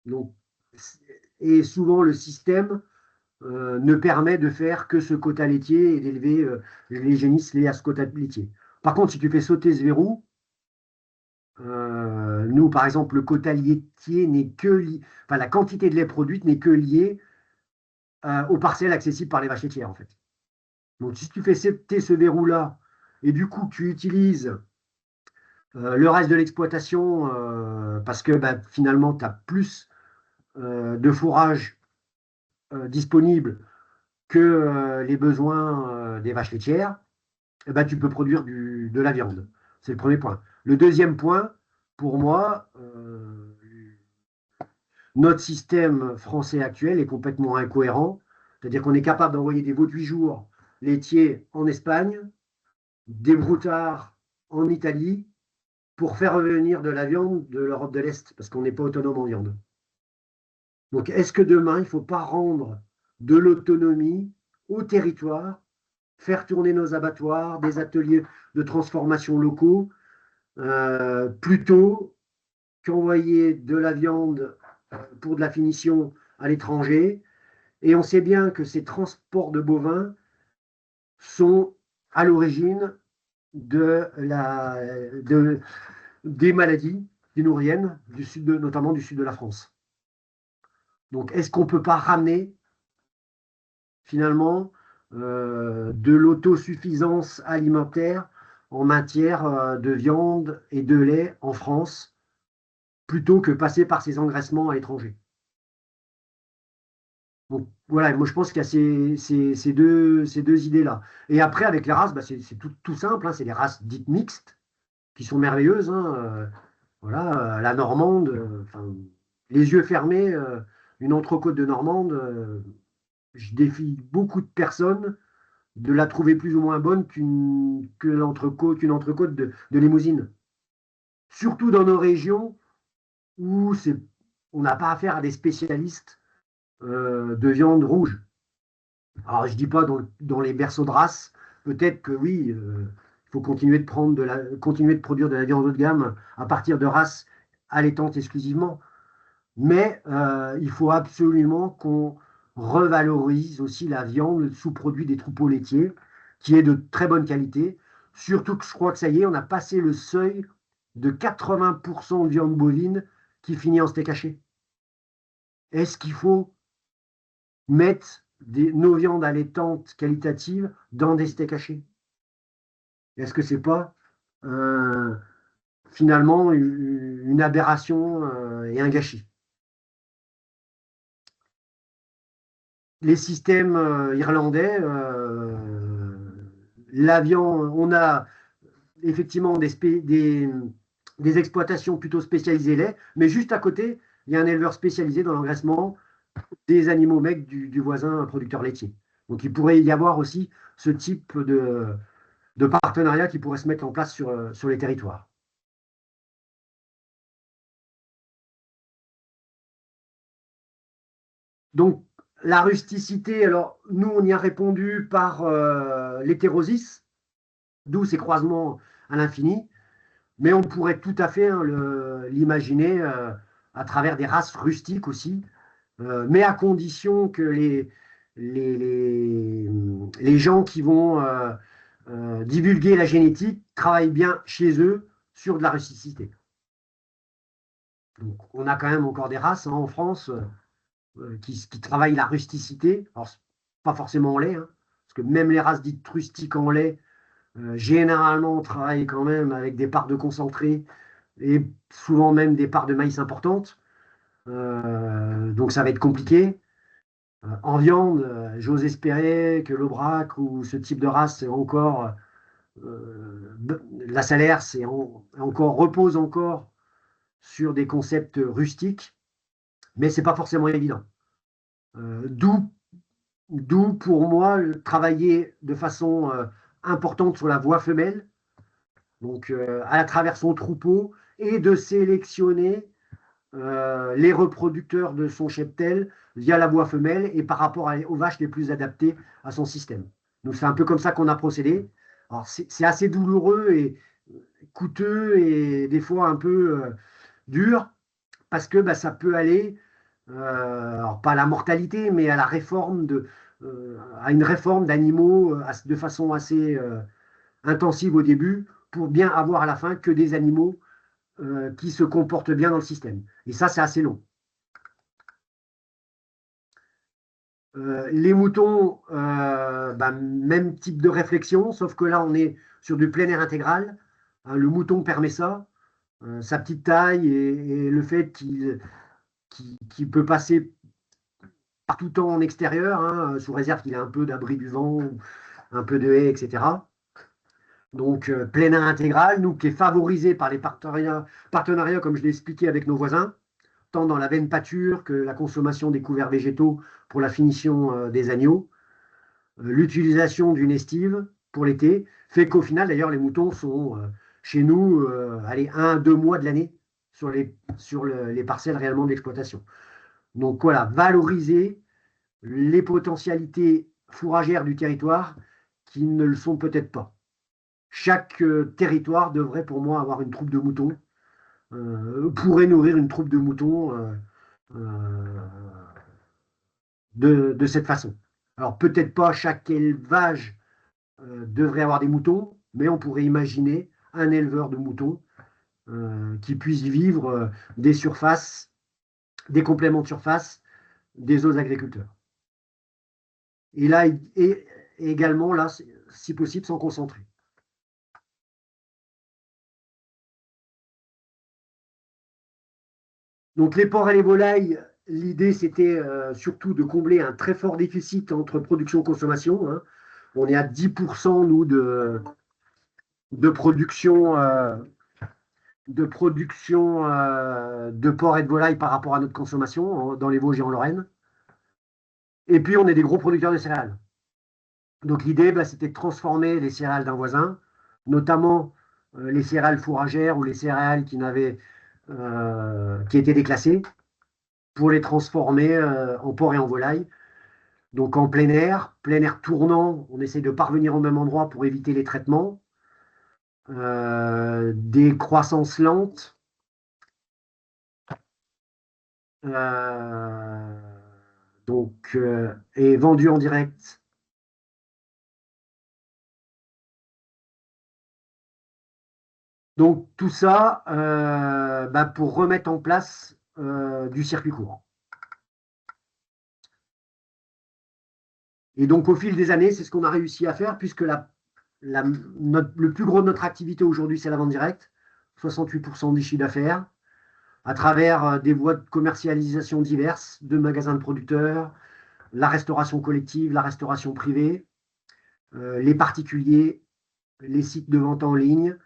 Donc, et souvent le système ne permet de faire que ce quota laitier et d'élever les génisses liées à ce quota laitier. Par contre, si tu fais sauter ce verrou, nous, par exemple, le quota laitier n'est que enfin, la quantité de lait produite n'est que liée aux parcelles accessibles par les vaches laitières, en fait. Donc, si tu fais sauter ce verrou-là, et du coup, tu utilises Le reste de l'exploitation, parce que bah, finalement, tu as plus de fourrage disponible que les besoins des vaches laitières, eh ben, tu peux produire de la viande. C'est le premier point. Le deuxième point, pour moi, notre système français actuel est complètement incohérent. C'est-à-dire qu'on est capable d'envoyer des veaux de 8 jours laitiers en Espagne, des broutards en Italie, pour faire revenir de la viande de l'Europe de l'Est, parce qu'on n'est pas autonome en viande. Donc, est-ce que demain, il ne faut pas rendre de l'autonomie au territoire, faire tourner nos abattoirs, des ateliers de transformation locaux, plutôt qu'envoyer de la viande pour de la finition à l'étranger? Et on sait bien que ces transports de bovins sont à l'origine de des maladies nourriennes, notamment du sud de la France. Donc, est-ce qu'on ne peut pas ramener finalement de l'autosuffisance alimentaire en matière de viande et de lait en France, plutôt que passer par ces engraissements à l'étranger? Donc voilà, moi je pense qu'il y a ces deux idées-là. Et après, avec les races, bah, c'est tout simple, hein, c'est les races dites mixtes qui sont merveilleuses, hein, voilà, la normande, les yeux fermés, une entrecôte de normande, je défie beaucoup de personnes de la trouver plus ou moins bonne qu'une entrecôte de limousine. Surtout dans nos régions où on n'a pas affaire à des spécialistes de viande rouge. Alors je ne dis pas dans les berceaux de race, peut-être que oui, il faut continuer de produire de la viande haut de gamme à partir de races allaitantes exclusivement. Mais il faut absolument qu'on revalorise aussi la viande, le sous-produit des troupeaux laitiers, qui est de très bonne qualité. Surtout que je crois que ça y est, on a passé le seuil de 80% de viande bovine qui finit en steak haché. Est-ce qu'il faut mettre nos viandes allaitantes qualitatives dans des steaks hachés? Est-ce que c'est pas euh, finalement une aberration et un gâchis? Les systèmes irlandais, on a effectivement des exploitations plutôt spécialisées lait, mais juste à côté, il y a un éleveur spécialisé dans l'engraissement des animaux mecs du voisin producteur laitier. Donc il pourrait y avoir aussi ce type de partenariat qui pourrait se mettre en place sur les territoires. Donc la rusticité, alors nous on y a répondu par l'hétérosis, d'où ces croisements à l'infini. Mais on pourrait tout à fait, hein, l'imaginer à travers des races rustiques aussi, mais à condition que les, les, les gens qui vont divulguer la génétique travaillent bien chez eux sur de la rusticité. Donc, on a quand même encore des races, hein, en France qui travaillent la rusticité. Alors, pas forcément en lait, hein, parce que même les races dites rustiques en lait, généralement, on travaille quand même avec des parts de concentré et souvent même des parts de maïs importantes. Donc ça va être compliqué. En viande, j'ose espérer que l'Aubrac ou ce type de race est encore, la salaire repose encore sur des concepts rustiques, mais c'est pas forcément évident. D'où pour moi travailler de façon importante sur la voie femelle, donc à travers son troupeau, et de sélectionner les reproducteurs de son cheptel via la voie femelle et par rapport aux vaches les plus adaptées à son système. Donc c'est un peu comme ça qu'on a procédé. Alors c'est assez douloureux et coûteux et des fois un peu dur parce que bah, ça peut aller, alors pas à la mortalité, mais à la réforme à une réforme d'animaux de façon assez intensive au début pour bien avoir à la fin que des animaux qui se comportent bien dans le système. Et ça, c'est assez long. Les moutons, bah, même type de réflexion, sauf que là, on est sur du plein air intégral, hein. Le mouton permet ça, sa petite taille et le fait qu'il peut passer par tout temps en extérieur, hein, sous réserve qu'il ait un peu d'abri du vent, un peu de haie, etc. Donc, plein air intégral, nous, qui est favorisé par les partenariats, comme je l'ai expliqué, avec nos voisins, tant dans la veine pâture que la consommation des couverts végétaux pour la finition des agneaux, l'utilisation d'une estive pour l'été, fait qu'au final, d'ailleurs, les moutons sont chez nous, allez, 1 à 2 mois de l'année sur les parcelles réellement d'exploitation. Donc voilà, valoriser les potentialités fourragères du territoire qui ne le sont peut-être pas. Chaque territoire devrait pour moi avoir une troupe de moutons, pourrait nourrir une troupe de moutons euh, de cette façon. Alors peut-être pas chaque élevage devrait avoir des moutons, mais on pourrait imaginer un éleveur de moutons qui puisse vivre des surfaces, des compléments de surface des autres agriculteurs. Et là, et également, là, si possible, s'en concentrer. Donc les porcs et les volailles, l'idée c'était surtout de combler un très fort déficit entre production et consommation, hein. On est à 10% nous de production, de porcs et de volailles par rapport à notre consommation dans les Vosges et en Lorraine. Et puis on est des gros producteurs de céréales. Donc l'idée, bah, c'était de transformer les céréales d'un voisin, notamment les céréales fourragères ou les céréales qui étaient déclassées, pour les transformer en porc et en volaille. Donc en plein air tournant, on essaie de parvenir au même endroit pour éviter les traitements, des croissances lentes, euh, et vendues en direct. Donc tout ça bah, pour remettre en place du circuit court. Et donc au fil des années, c'est ce qu'on a réussi à faire, puisque le plus gros de notre activité aujourd'hui, c'est la vente directe, 68% des chiffres d'affaires, à travers des voies de commercialisation diverses, de magasins de producteurs, la restauration collective, la restauration privée, les particuliers, les sites de vente en ligne.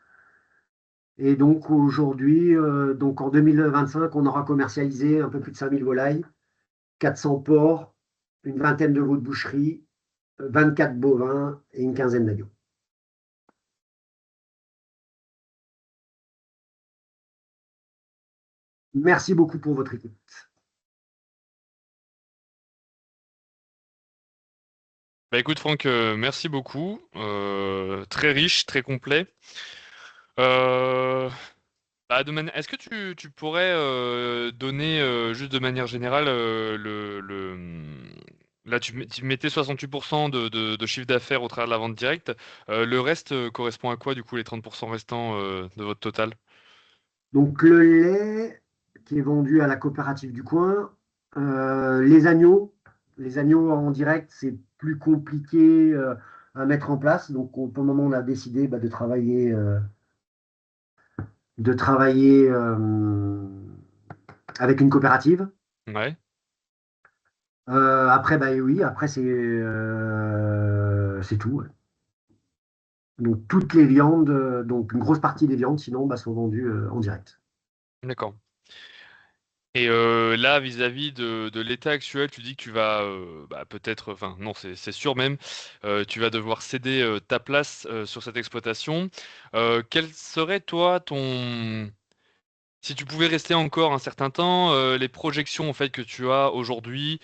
Et donc aujourd'hui, donc en 2025, on aura commercialisé un peu plus de 5000 volailles, 400 porcs, une vingtaine de veaux de boucherie, 24 bovins et une quinzaine d'agneaux. Merci beaucoup pour votre écoute. Bah écoute Franck, merci beaucoup. Très riche, très complet. Euh, Est-ce que tu pourrais donner juste de manière générale là tu mettais 68% de chiffre d'affaires au travers de la vente directe. Le reste correspond à quoi du coup les 30% restants de votre total? Donc le lait qui est vendu à la coopérative du coin, les agneaux. Les agneaux en direct, c'est plus compliqué à mettre en place. Donc pour le moment, on a décidé bah, de travailler avec une coopérative. Ouais, Après, bah oui, après c'est tout, ouais. Donc toutes les viandes, donc une grosse partie des viandes, sinon, bah, sont vendues en direct. d'accord. Et là, vis-à-vis de l'état actuel, tu dis que tu vas peut-être, enfin non, c'est sûr même, tu vas devoir céder ta place sur cette exploitation. Quel serait toi ton si tu pouvais rester encore un certain temps, les projections en fait que tu as aujourd'hui,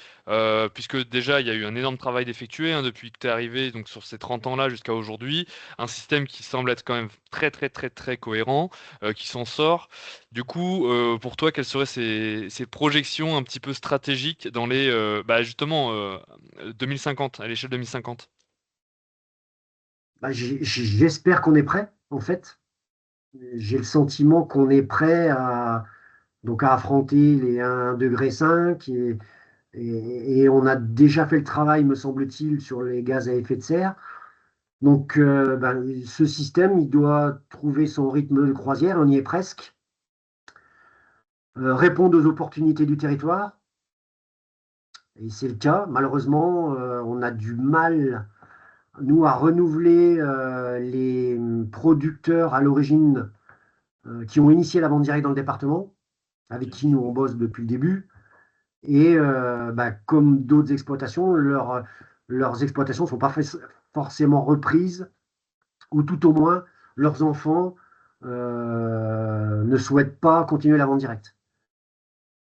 puisque déjà il y a eu un énorme travail d'effectué, hein, depuis que tu es arrivé donc sur ces 30 ans-là jusqu'à aujourd'hui, un système qui semble être quand même très, très, très, très cohérent, qui s'en sort. Du coup, pour toi, quelles seraient ces projections un petit peu stratégiques dans les, justement, 2050, à l'échelle 2050? Bah, j'espère qu'on est prêt, en fait. J'ai le sentiment qu'on est prêt à affronter les 1,5 degré et on a déjà fait le travail, me semble-t-il, sur les gaz à effet de serre. Donc, ce système, il doit trouver son rythme de croisière, on y est presque, répondre aux opportunités du territoire, et c'est le cas. Malheureusement, on a du mal, nous, à renouveler les producteurs à l'origine qui ont initié la vente directe dans le département, avec qui nous on bosse depuis le début. Et comme d'autres exploitations, leurs exploitations ne sont pas forcément reprises, ou tout au moins leurs enfants ne souhaitent pas continuer la vente directe.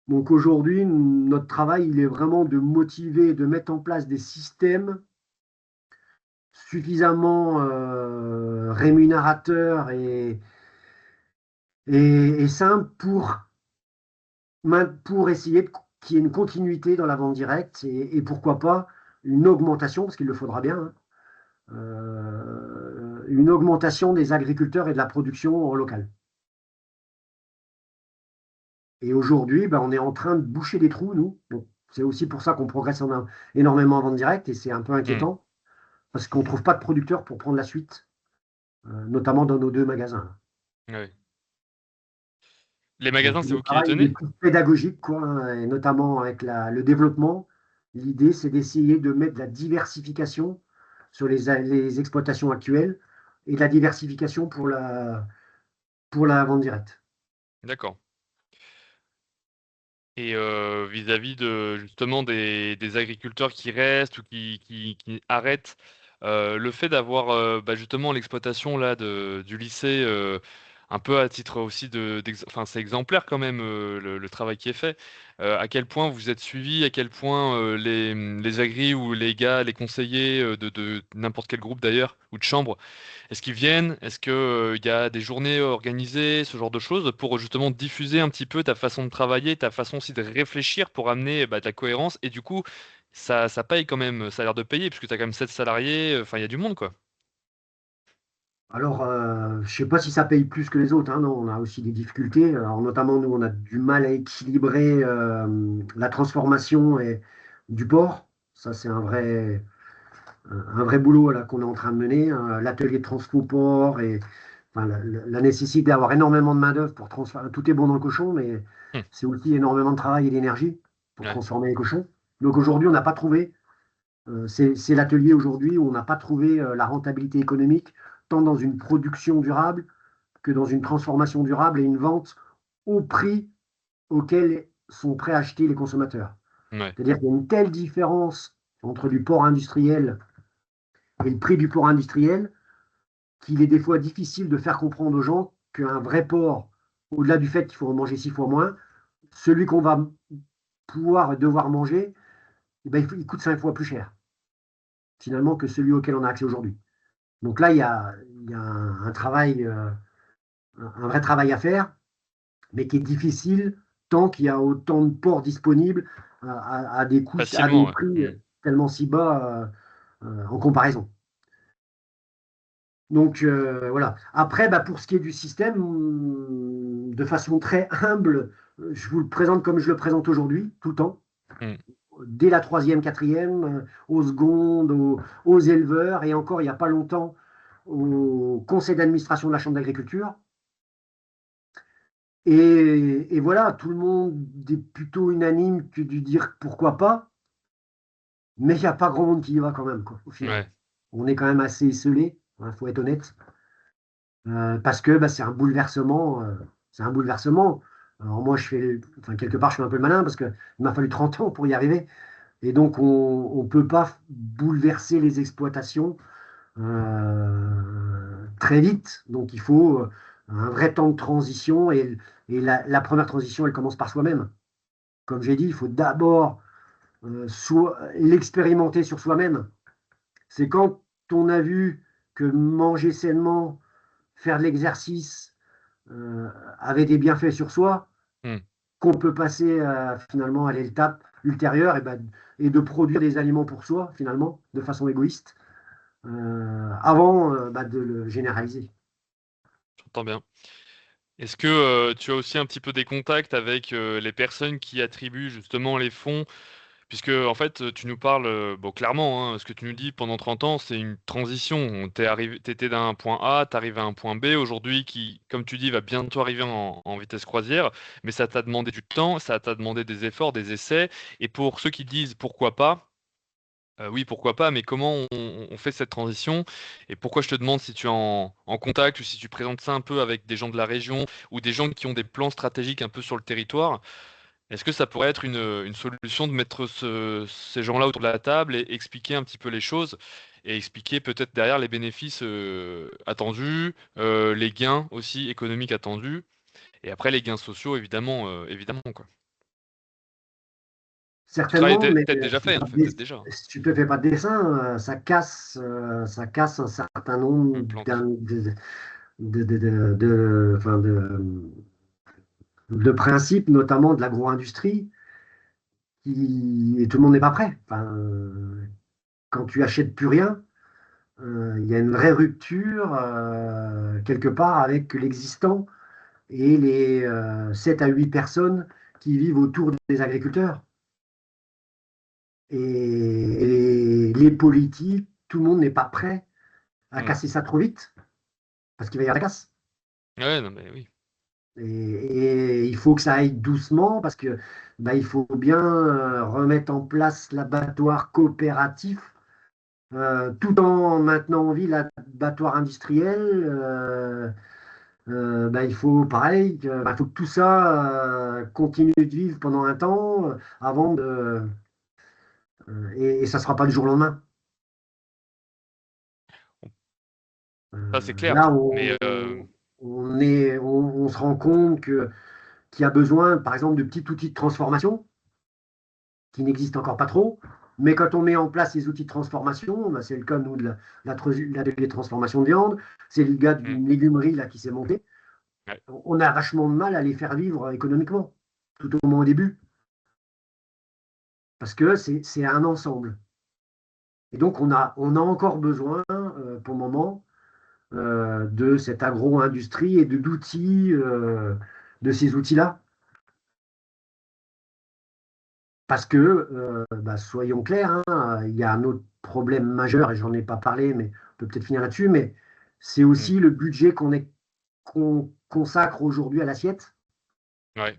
Donc aujourd'hui, notre travail, il est vraiment de motiver, de mettre en place des systèmes suffisamment rémunérateurs et simples pour essayer qu'il y ait une continuité dans la vente directe et pourquoi pas une augmentation, parce qu'il le faudra bien, hein, une augmentation des agriculteurs et de la production locale. Et aujourd'hui, on est en train de boucher des trous, nous. Donc, c'est aussi pour ça qu'on progresse énormément en vente directe et c'est un peu Hmm. inquiétant parce qu'on ne trouve pas de producteurs pour prendre la suite, notamment dans nos deux magasins. Ouais. Les Donc magasins, c'est le vous qui les travail il est tenez? plus pédagogique, quoi, hein, et notamment avec le développement. L'idée, c'est d'essayer de mettre de la diversification sur les exploitations actuelles et de la diversification pour la vente directe. D'accord. Et vis-à-vis de justement des agriculteurs qui restent ou qui arrêtent, le fait d'avoir, justement l'exploitation là du lycée, un peu à titre aussi enfin c'est exemplaire quand même, le travail qui est fait. À quel point vous êtes suivis? À quel point, les agris ou les gars, les conseillers, de n'importe quel groupe d'ailleurs ou de chambre, est-ce qu'ils viennent? Est-ce que, il y a des journées organisées, ce genre de choses, pour justement diffuser un petit peu ta façon de travailler, ta façon aussi de réfléchir pour amener, de la cohérence et du coup, ça paye quand même, ça a l'air de payer puisque tu as quand même 7 salariés, enfin il y a du monde, quoi? Alors, je ne sais pas si ça paye plus que les autres, hein, non, on a aussi des difficultés. Alors, notamment, nous, on a du mal à équilibrer la transformation du porc. Ça, c'est un vrai boulot là, qu'on est en train de mener, hein. L'atelier de transport et enfin, la nécessité d'avoir énormément de main-d'œuvre pour transformer. Tout est bon dans le cochon, mais Mmh, c'est aussi énormément de travail et d'énergie pour ouais, transformer les cochons. Donc aujourd'hui, on n'a pas trouvé, c'est l'atelier aujourd'hui où on n'a pas trouvé la rentabilité économique, tant dans une production durable que dans une transformation durable et une vente au prix auquel sont prêts à acheter les consommateurs. ouais, C'est-à-dire qu'il y a une telle différence entre du porc industriel et le prix du porc industriel qu'il est des fois difficile de faire comprendre aux gens qu'un vrai porc, au-delà du fait qu'il faut en manger 6 fois moins, celui qu'on va pouvoir devoir manger, il coûte 5 fois plus cher, finalement, que celui auquel on a accès aujourd'hui. Donc là, il y a un travail, un vrai travail à faire, mais qui est difficile tant qu'il y a autant de porcs disponibles à des coûts, à des facilement, ouais. prix Mmh. tellement si bas en comparaison. Donc voilà. Après, pour ce qui est du système, de façon très humble, je vous le présente comme je le présente aujourd'hui, tout le temps, Mmh. dès la troisième, quatrième, aux secondes, aux éleveurs, et encore il n'y a pas longtemps, au conseil d'administration de la Chambre d'agriculture. Et voilà, tout le monde est plutôt unanime que de dire pourquoi pas, mais il n'y a pas grand monde qui y va quand même, quoi, au final. Ouais, On est quand même assez esselé, il faut être honnête. Parce que c'est un bouleversement. C'est un bouleversement. Alors moi, enfin, quelque part, je fais un peu le malin parce qu'il m'a fallu 30 ans pour y arriver. Et donc, on ne peut pas bouleverser les exploitations très vite. Donc, il faut un vrai temps de transition. Et la première transition, elle commence par soi-même. Comme j'ai dit, il faut d'abord l'expérimenter sur soi-même. C'est quand on a vu que manger sainement, faire de l'exercice, euh, avait des bienfaits sur soi, mmh. qu'on peut passer finalement à l'étape ultérieure et de produire des aliments pour soi, finalement, de façon égoïste, avant de le généraliser. J'entends bien. Est-ce que, tu as aussi un petit peu des contacts avec, les personnes qui attribuent justement les fonds Puisque, en fait, tu nous parles, bon, clairement, hein, ce que tu nous dis pendant 30 ans, c'est une transition. T'étais d'un point A, t'arrives à un point B aujourd'hui qui, comme tu dis, va bientôt arriver en vitesse croisière, mais ça t'a demandé du temps, ça t'a demandé des efforts, des essais. Et pour ceux qui disent pourquoi pas, oui, pourquoi pas, mais comment on fait cette transition? Et pourquoi je te demande si tu es en contact ou si tu présentes ça un peu avec des gens de la région ou des gens qui ont des plans stratégiques un peu sur le territoire? Est-ce que ça pourrait être une solution de mettre ces gens-là autour de la table et expliquer un petit peu les choses et expliquer peut-être derrière les bénéfices attendus, les gains aussi économiques attendus et après les gains sociaux évidemment, évidemment quoi. Tu travailles Certainement, mais peut-être déjà fait, hein, fait peut-être déjà. si tu te fais pas de dessin, ça casse un certain nombre Une plante. enfin, de principes, notamment de l'agro-industrie, et tout le monde n'est pas prêt. Enfin, quand tu achètes plus rien, il y a une vraie rupture quelque part avec l'existant et les 7 à 8 personnes qui vivent autour des agriculteurs. Et les politiques, tout le monde n'est pas prêt à Mmh. casser ça trop vite, parce qu'il va y avoir la casse. Ouais, non mais oui. Et il faut que ça aille doucement, parce que bah, il faut bien remettre en place l'abattoir coopératif, tout en maintenant en vie l'abattoir industriel. Bah, il faut pareil, bah, il faut que tout ça continue de vivre pendant un temps avant de. Et ça ne sera pas du jour au lendemain. Ça c'est clair, Là, mais on se rend compte qu'il y a besoin, par exemple, de petits outils de transformation qui n'existent encore pas trop. Mais quand on met en place ces outils de transformation, bah, c'est le cas, nous, de l'atelier de transformation de viande, c'est le gars mmh, d'une légumerie là, qui s'est monté. ouais, On a vachement de mal à les faire vivre économiquement, tout au moins au début, parce que c'est un ensemble. Et donc, on a encore besoin, pour le moment, de cette agro-industrie et d'outils, de ces outils-là. Parce que, bah, soyons clairs, hein, il y a un autre problème majeur, et j'en ai pas parlé, mais on peut peut-être finir là-dessus, mais c'est mmh, aussi le budget qu'on consacre aujourd'hui à l'assiette, ouais,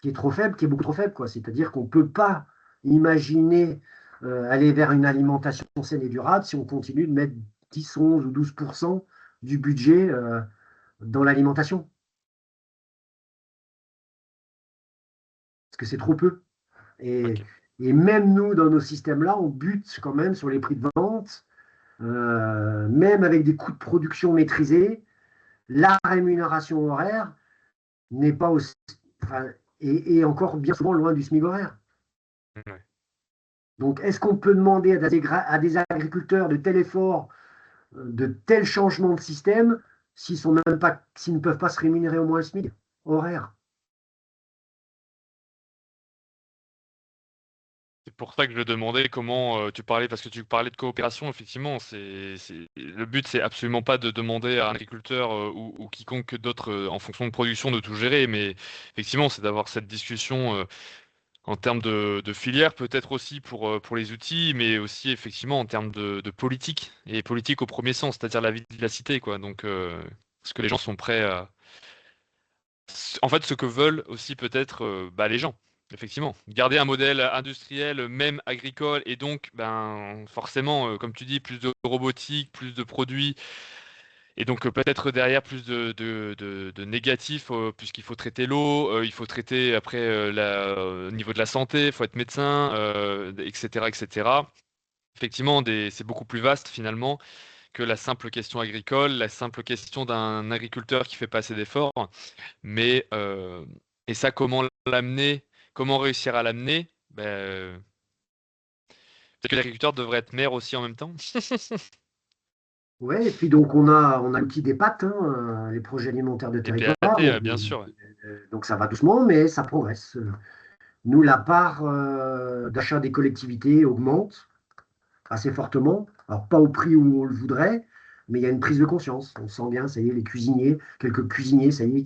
qui est trop faible, qui est beaucoup trop faible, quoi. C'est-à-dire qu'on ne peut pas imaginer aller vers une alimentation saine et durable si on continue de mettre 10, 11 ou 12% du budget dans l'alimentation, parce que c'est trop peu. Et, OK. et même nous, dans nos systèmes-là, on bute quand même sur les prix de vente. Même avec des coûts de production maîtrisés, la rémunération horaire n'est pas aussi, enfin, et encore bien souvent loin du SMIC horaire. Ouais. Donc, est-ce qu'on peut demander à des agriculteurs de tel effort, de tel changement de système, s'ils ne peuvent pas se rémunérer au moins le SMIC horaire? C'est pour ça que je demandais comment, tu parlais parce que tu parlais de coopération effectivement, le but c'est absolument pas de demander à un agriculteur, ou quiconque d'autre, en fonction de production de tout gérer, mais effectivement c'est d'avoir cette discussion, en termes de filière peut-être aussi pour les outils, mais aussi effectivement en termes de politique et politique au premier sens, c'est-à-dire la vie de la cité quoi, donc ce que les gens sont prêts à en fait, ce que veulent aussi peut-être, bah, les gens, effectivement. Garder un modèle industriel, même agricole et donc, ben, forcément, comme tu dis, plus de robotique, plus de produits et donc, peut-être derrière plus de négatifs, puisqu'il faut traiter l'eau, il faut traiter après, au niveau de la santé, il faut être médecin, et cetera et cetera. Effectivement, c'est beaucoup plus vaste finalement que la simple question agricole, la simple question d'un agriculteur qui fait pas assez d'efforts. Mais et ça, comment l'amener? Comment réussir à l'amener? Beh, peut-être que l'agriculteur devrait être maire aussi en même temps? Ouais, et puis donc on a l'outil des PAT, hein, les projets alimentaires de Les territoire. PAT, bien sûr, ouais. Donc ça va doucement, mais ça progresse. Nous, la part d'achat des collectivités augmente assez fortement. Alors, pas au prix où on le voudrait, mais il y a une prise de conscience. On sent bien, ça y est, les cuisiniers, quelques cuisiniers, ça y est,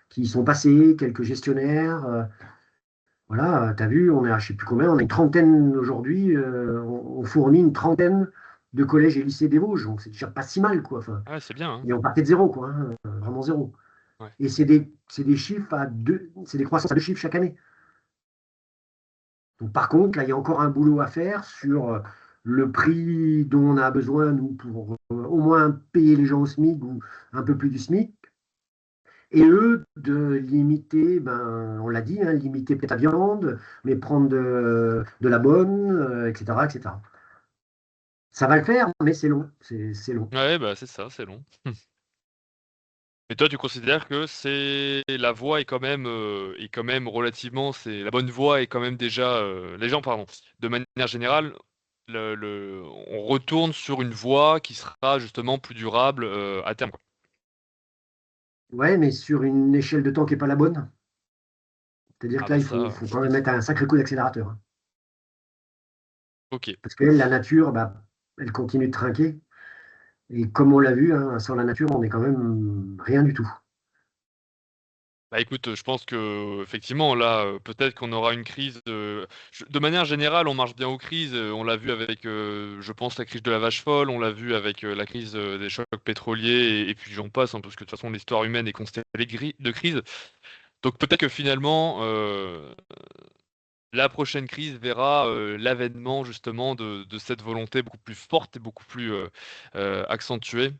qui y sont passés, quelques gestionnaires. Voilà, tu as vu, on est à je sais plus combien, on a une trentaine aujourd'hui, on fournit une trentaine de collèges et lycées des Vosges, donc c'est déjà pas si mal, quoi. Enfin, Ah ouais, c'est bien, hein. et on partait de zéro, quoi, hein, vraiment zéro. Ouais. Et c'est des chiffres à deux, c'est des croissances à deux chiffres chaque année. Donc, par contre, là, il y a encore un boulot à faire sur le prix dont on a besoin, nous, pour au moins payer les gens au SMIC ou un peu plus du SMIC. Et eux, de limiter, ben, on l'a dit, hein, limiter peut-être la viande, mais prendre de la bonne, etc., etc. Ça va le faire, mais c'est long. C'est long. Ouais, bah, c'est ça, c'est long. Mais toi, tu considères que c'est la voie est quand même relativement c'est la bonne voie est quand même déjà, les gens, pardon, de manière générale, on retourne sur une voie qui sera justement plus durable, à terme, quoi? Ouais, mais sur une échelle de temps qui n'est pas la bonne. C'est-à-dire Ah que là, bah faut ça, quand même mettre un sacré coup d'accélérateur, hein. OK. Parce que la nature, bah, elle continue de trinquer. Et comme on l'a vu, hein, sans la nature, on est quand même rien du tout. Bah, écoute, je pense qu'effectivement là, peut-être qu'on aura une crise, je de manière générale, on marche bien aux crises, on l'a vu avec, je pense la crise de la vache folle, on l'a vu avec, la crise, des chocs pétroliers et puis j'en passe, hein, parce que de toute façon l'histoire humaine est constellée de crises. Donc peut-être que finalement, la prochaine crise verra, l'avènement justement de cette volonté beaucoup plus forte et beaucoup plus, accentuée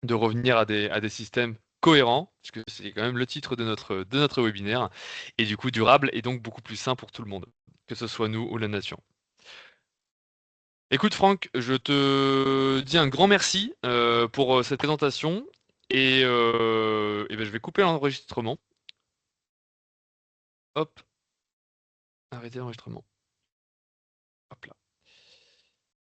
de revenir à des systèmes cohérents, puisque c'est quand même le titre de notre webinaire et du coup durable et donc beaucoup plus sain pour tout le monde, que ce soit nous ou la nation. Écoute Franck, je te dis un grand merci, pour, cette présentation et bah, je vais couper l'enregistrement. Hop, arrêter l'enregistrement. Hop là.